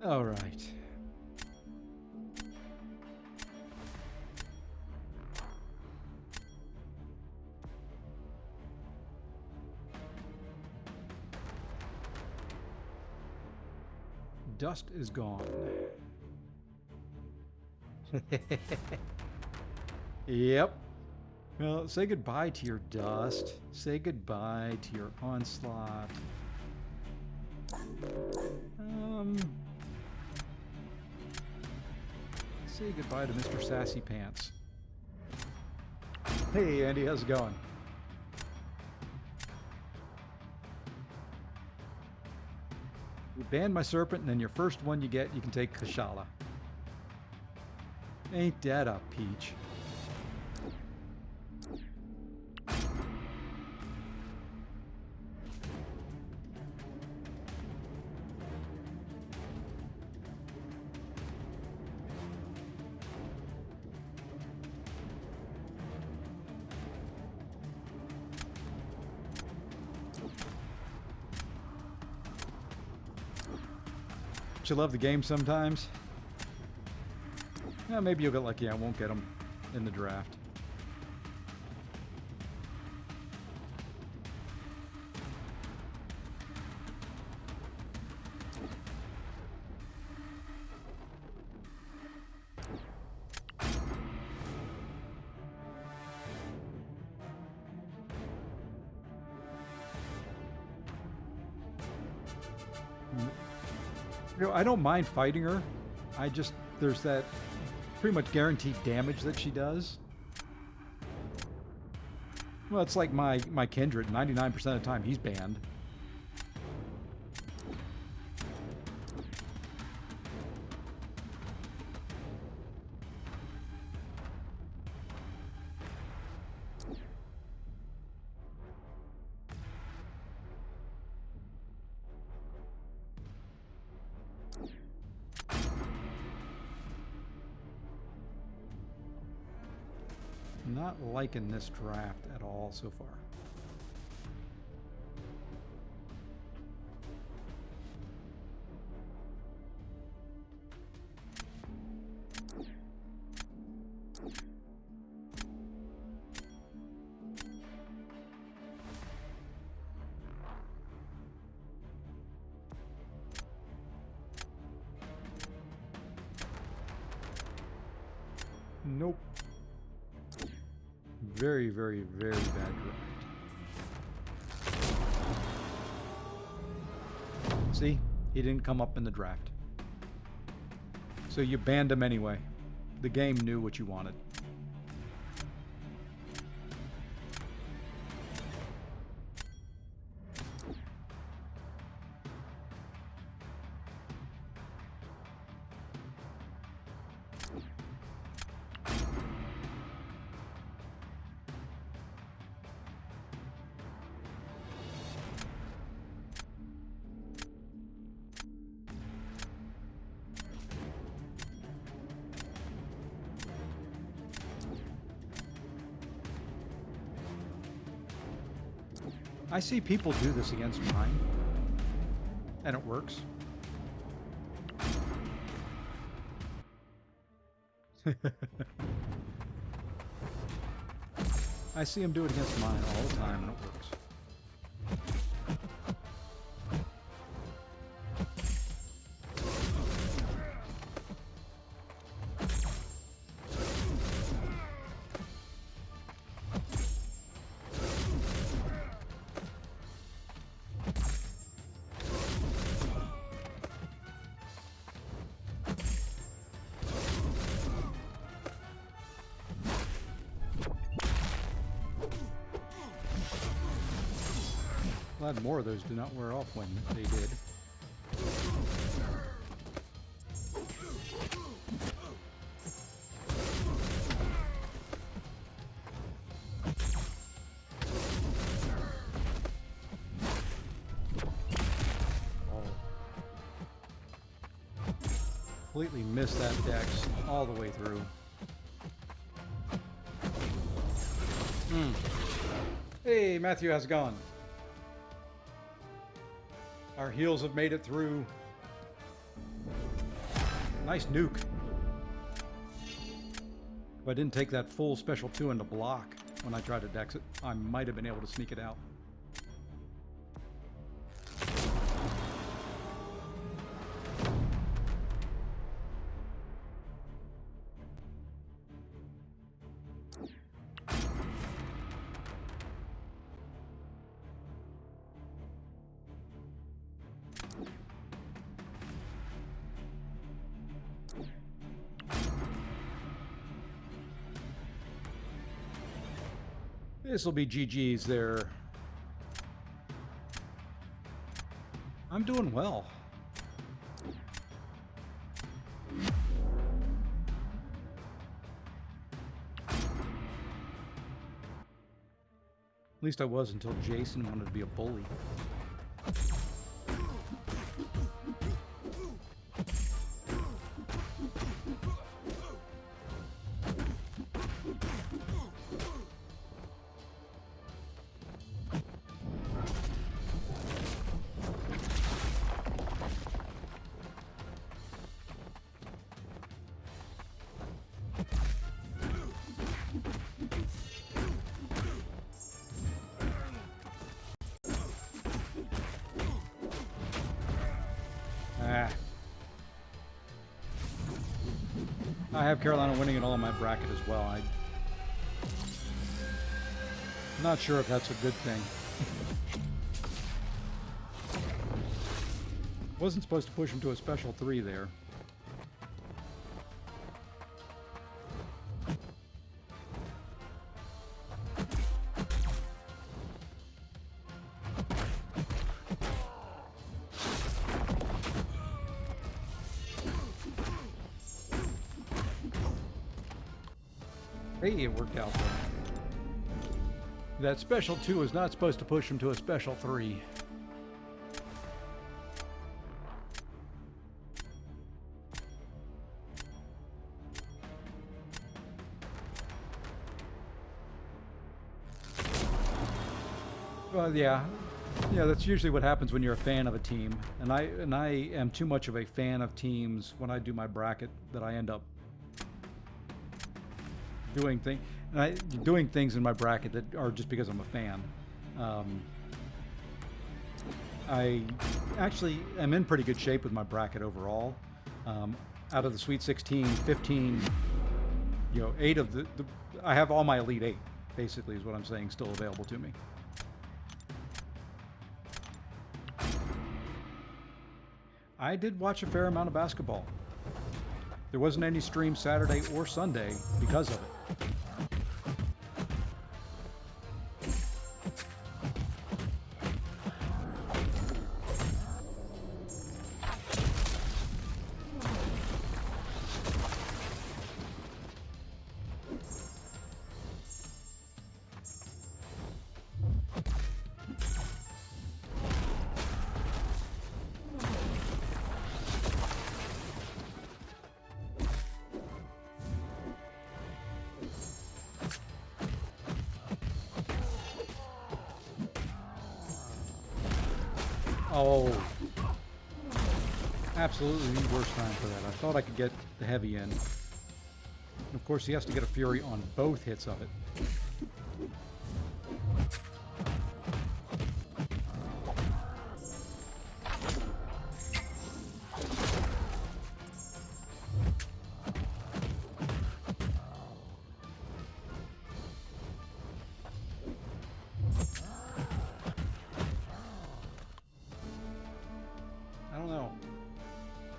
All right. Dust is gone. Yep. Well, say goodbye to your dust. Say goodbye to your onslaught. Say goodbye to Mr. Sassy Pants. Hey, Andy, how's it going? You ban my serpent, and then your first one you get, you can take Kashala. Ain't that a peach? You love the game sometimes. Yeah, maybe you'll get lucky. I won't get them in the draft. You know, I don't mind fighting her. There's that pretty much guaranteed damage that she does. Well, it's like my Kindred. 99% of the time, he's banned. Not liking this draft at all so far. Nope. Very, very, very bad draft. See? He didn't come up in the draft. So you banned him anyway. The game knew what you wanted. I see people do this against mine, and it works. I see them do it against mine all the time, and it works. Glad more of those do not wear off when they did. Completely missed that dex all the way through. Hey, Matthew, how's it going? Our heals have made it through. Nice nuke. If I didn't take that full special 2 into block when I tried to dex it, I might have been able to sneak it out. This will be GG's there. I'm doing well. At least I was until Jason wanted to be a bully. I have Carolina winning it all in my bracket as well. I'm not sure if that's a good thing. Wasn't supposed to push him to a special 3 there. Hey, it worked out though. That special 2 is not supposed to push him to a special 3. Well, yeah, that's usually what happens when you're a fan of a team, and I am too much of a fan of teams when I do my bracket that I end up doing things in my bracket that are just because I'm a fan. I actually am in pretty good shape with my bracket overall. Out of the Sweet 16, 15, 8 of the I have all my Elite 8, basically, is what I'm saying, still available to me. I did watch a fair amount of basketball. There wasn't any stream Saturday or Sunday because of it. Oh, absolutely the worst time for that. I thought I could get the heavy in. And of course, he has to get a fury on both hits of it.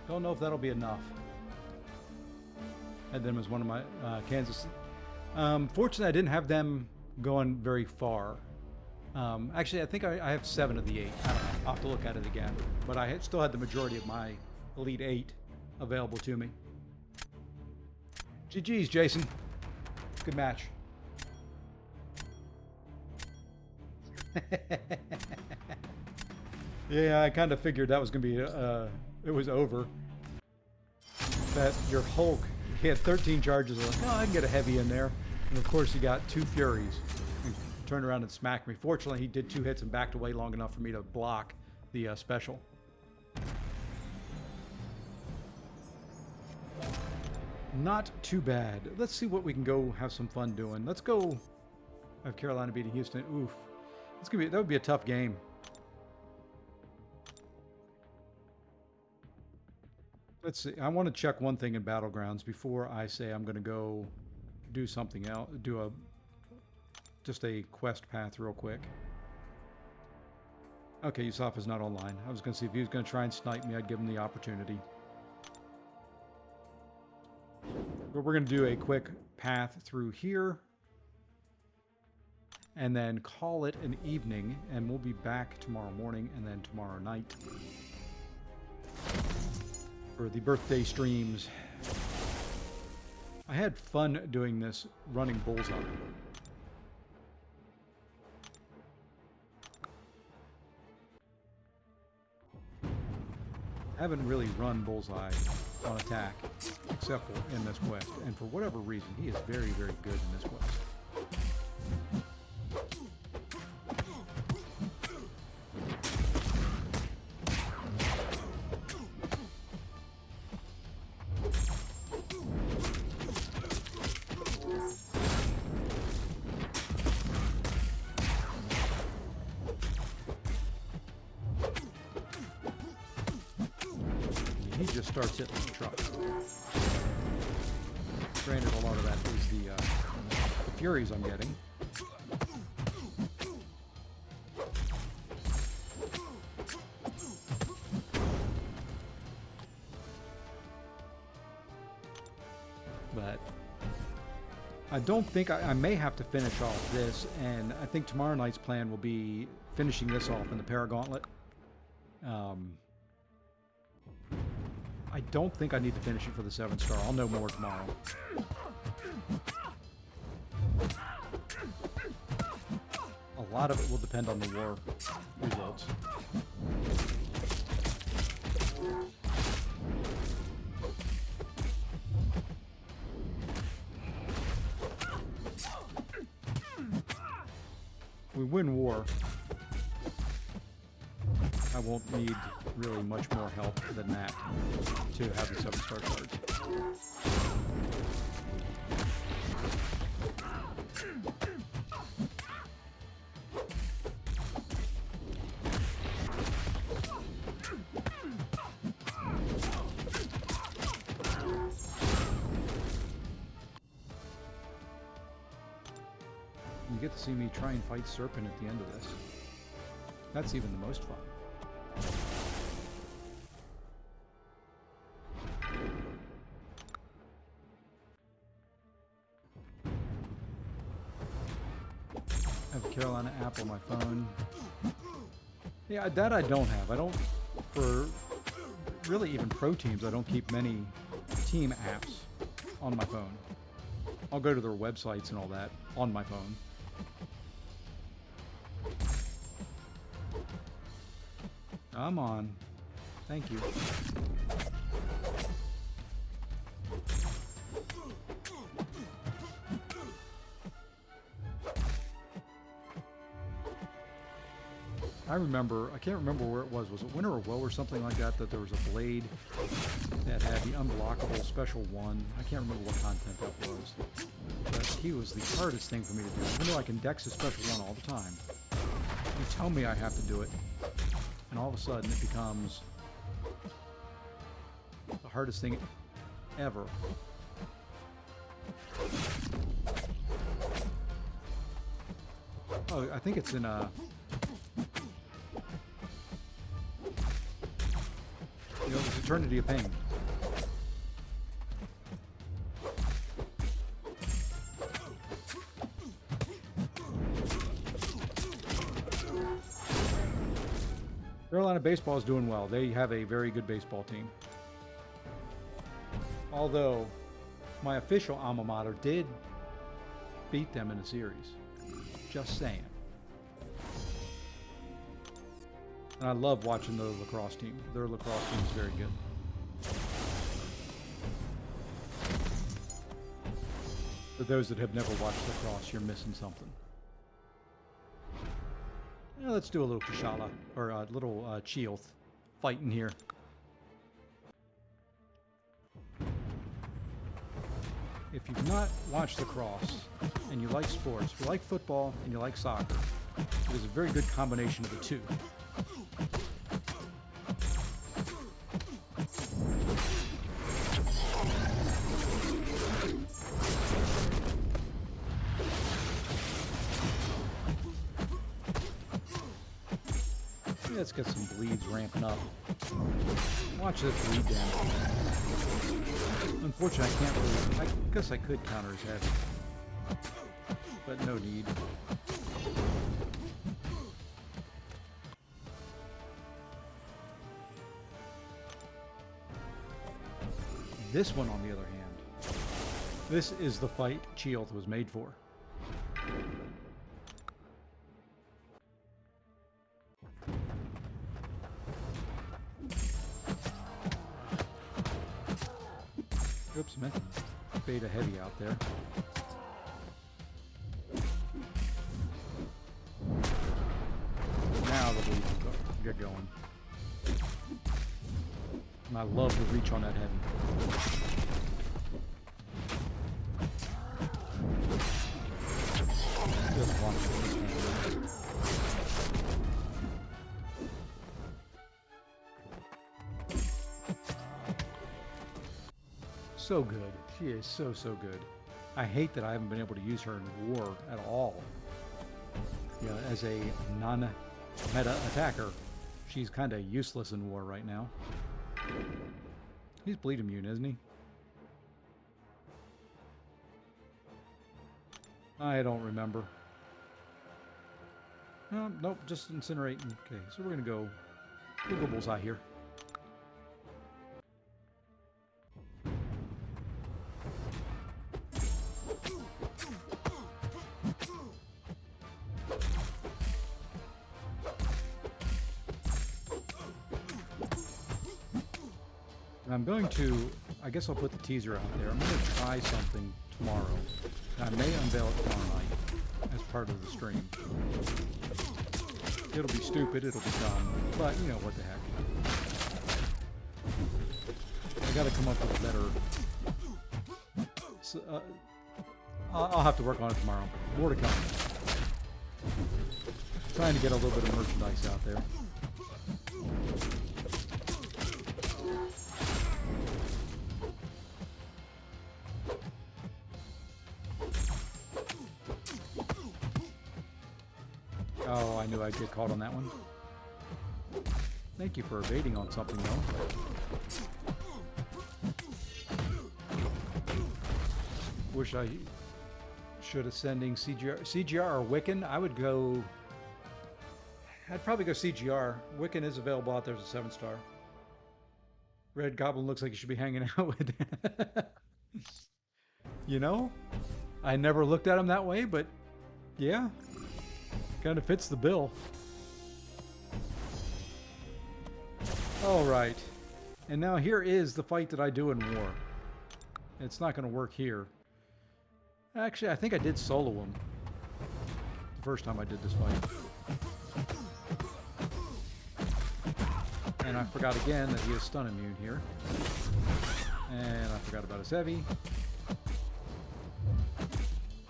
Don't know if that'll be enough. Had them as one of my Kansas. Fortunately, I didn't have them going very far. Actually, I think I have 7 of the 8. I don't know. I'll have to look at it again. But I still had the majority of my Elite 8 available to me. GG's, Jason. Good match. Yeah, I kind of figured that was going to be, it was over. That your Hulk, he had 13 charges. I was like, oh, I can get a heavy in there. And of course, he got 2 Furies and turned around and smacked me. Fortunately, he did 2 hits and backed away long enough for me to block the special. Not too bad. Let's see what we can go have some fun doing. Let's go have Carolina beating Houston. Oof. That would be a tough game. Let's see. I want to check one thing in Battlegrounds before I say I'm going to go do something else. Just a quest path real quick. Okay, Yusuf is not online. I was going to see if he was going to try and snipe me. I'd give him the opportunity. But we're going to do a quick path through here. And then call it an evening. And we'll be back tomorrow morning and then tomorrow night for the birthday streams. I had fun doing this running Bullseye. I haven't really run Bullseye on attack except for in this quest, and for whatever reason he is very, very good in this quest. He just starts hitting the truck. Granted, a lot of that is the Furies I'm getting. But I don't think I may have to finish off this, and I think tomorrow night's plan will be finishing this off in the Paragauntlet. I don't think I need to finish it for the 7-star. I'll know more tomorrow. A lot of it will depend on the war results. We win war. I won't need really much more help than that to have the 7-star cards. You get to see me try and fight Serpent at the end of this. That's even the most fun. I have a Carolina app on my phone. Yeah, that I don't have. I don't, for really even pro teams, I don't keep many team apps on my phone. I'll go to their websites and all that on my phone. Come on. Thank you. I remember, I can't remember where it was. Was it Winter or Woe or something like that? That there was a blade that had the unblockable special one. I can't remember what content that was. But he was the hardest thing for me to do. Even though I can dex a special one all the time. You tell me I have to do it. And all of a sudden it becomes the hardest thing ever. Oh, I think it's in you know, it's Eternity of Pain. Carolina baseball is doing well. They have a very good baseball team. Although my official alma mater did beat them in a series. Just saying. And I love watching the lacrosse team. Their lacrosse team is very good. For those that have never watched lacrosse, you're missing something. Yeah, let's do a little Kushala, or a little Chioth fighting here. If you've not watched lacrosse, and you like sports, you like football, and you like soccer, it is a very good combination of the two. Let's get some bleeds ramping up. Watch this bleed damage. Unfortunately, I can't really... I guess I could counter his head. But no need. This one, on the other hand, this is the fight Chioth was made for. Oops, man. Beta heavy out there. Now the bleed will get going. And I love the reach on that heavy. Just watch it. So good. She is so good. I hate that I haven't been able to use her in war at all. You know, as a non-meta attacker, she's kind of useless in war right now. He's bleed immune, isn't he? I don't remember. No, nope, just incinerating. Okay, so we're gonna go bullseye here. I'm going to, I guess I'll put the teaser out there. I'm going to try something tomorrow. I may unveil it tomorrow night as part of the stream. It'll be stupid, it'll be dumb, but you know, what the heck. I gotta come up with a better... So, I'll have to work on it tomorrow. More to come. Trying to get a little bit of merchandise out there. Oh, I knew I'd get caught on that one. Thank you for evading on something, though. Wish I should have sending CGR or Wiccan. I would go... I'd probably go CGR. Wiccan is available out there as a 7-star. Red Goblin looks like you should be hanging out with You know? I never looked at him that way, but yeah. Kind of fits the bill. All right. And now here is the fight that I do in war. It's not going to work here. Actually, I think I did solo him the first time I did this fight. And I forgot again that he is stun immune here. And I forgot about his heavy.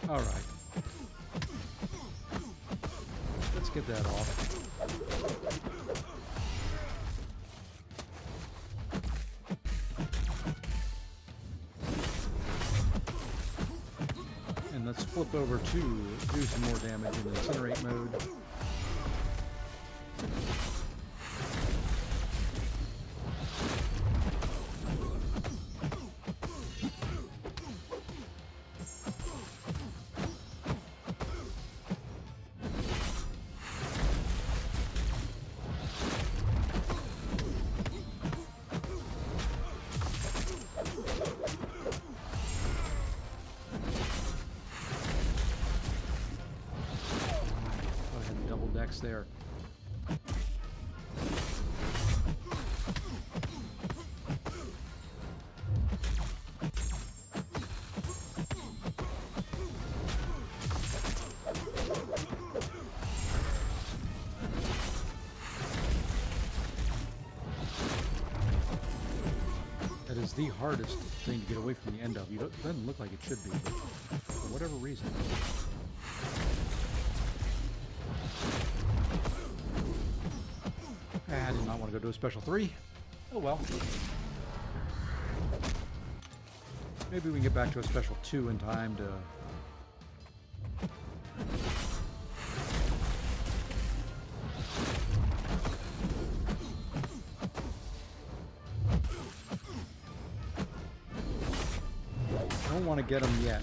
Alright. Let's get that off. And let's flip over to do some more damage in incinerate mode. There. That is the hardest thing to get away from the end of. It doesn't look like it should be, but for whatever reason. I did not want to go to a special 3. Oh well. Maybe we can get back to a special 2 in time to... Don't want to get them yet.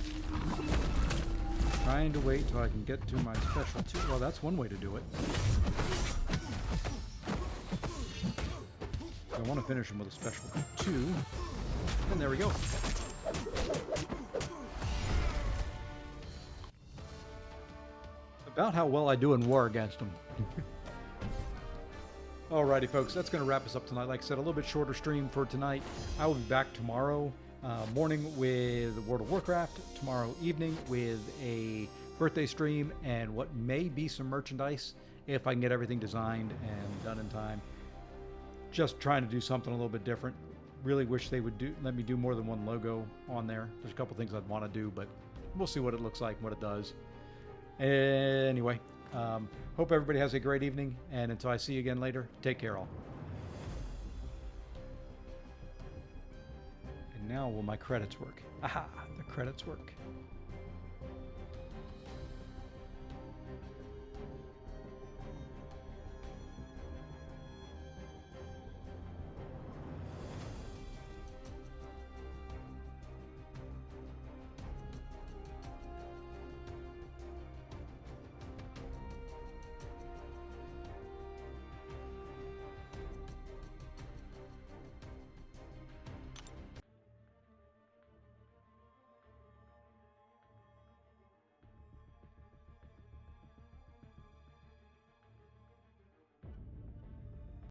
Trying to wait till I can get to my special 2. Well, that's one way to do it. I want to finish him with a special 2. And there we go. About how well I do in war against him. Alrighty, folks. That's going to wrap us up tonight. Like I said, a little bit shorter stream for tonight. I will be back tomorrow morning with World of Warcraft. Tomorrow evening with a birthday stream and what may be some merchandise if I can get everything designed and done in time. Just trying to do something a little bit different. Really wish they would let me do more than one logo on there. There's a couple things I'd want to do, but we'll see what it looks like and what it does. Anyway, hope everybody has a great evening, and until I see you again later, take care all. And now will my credits work? Aha, the credits work.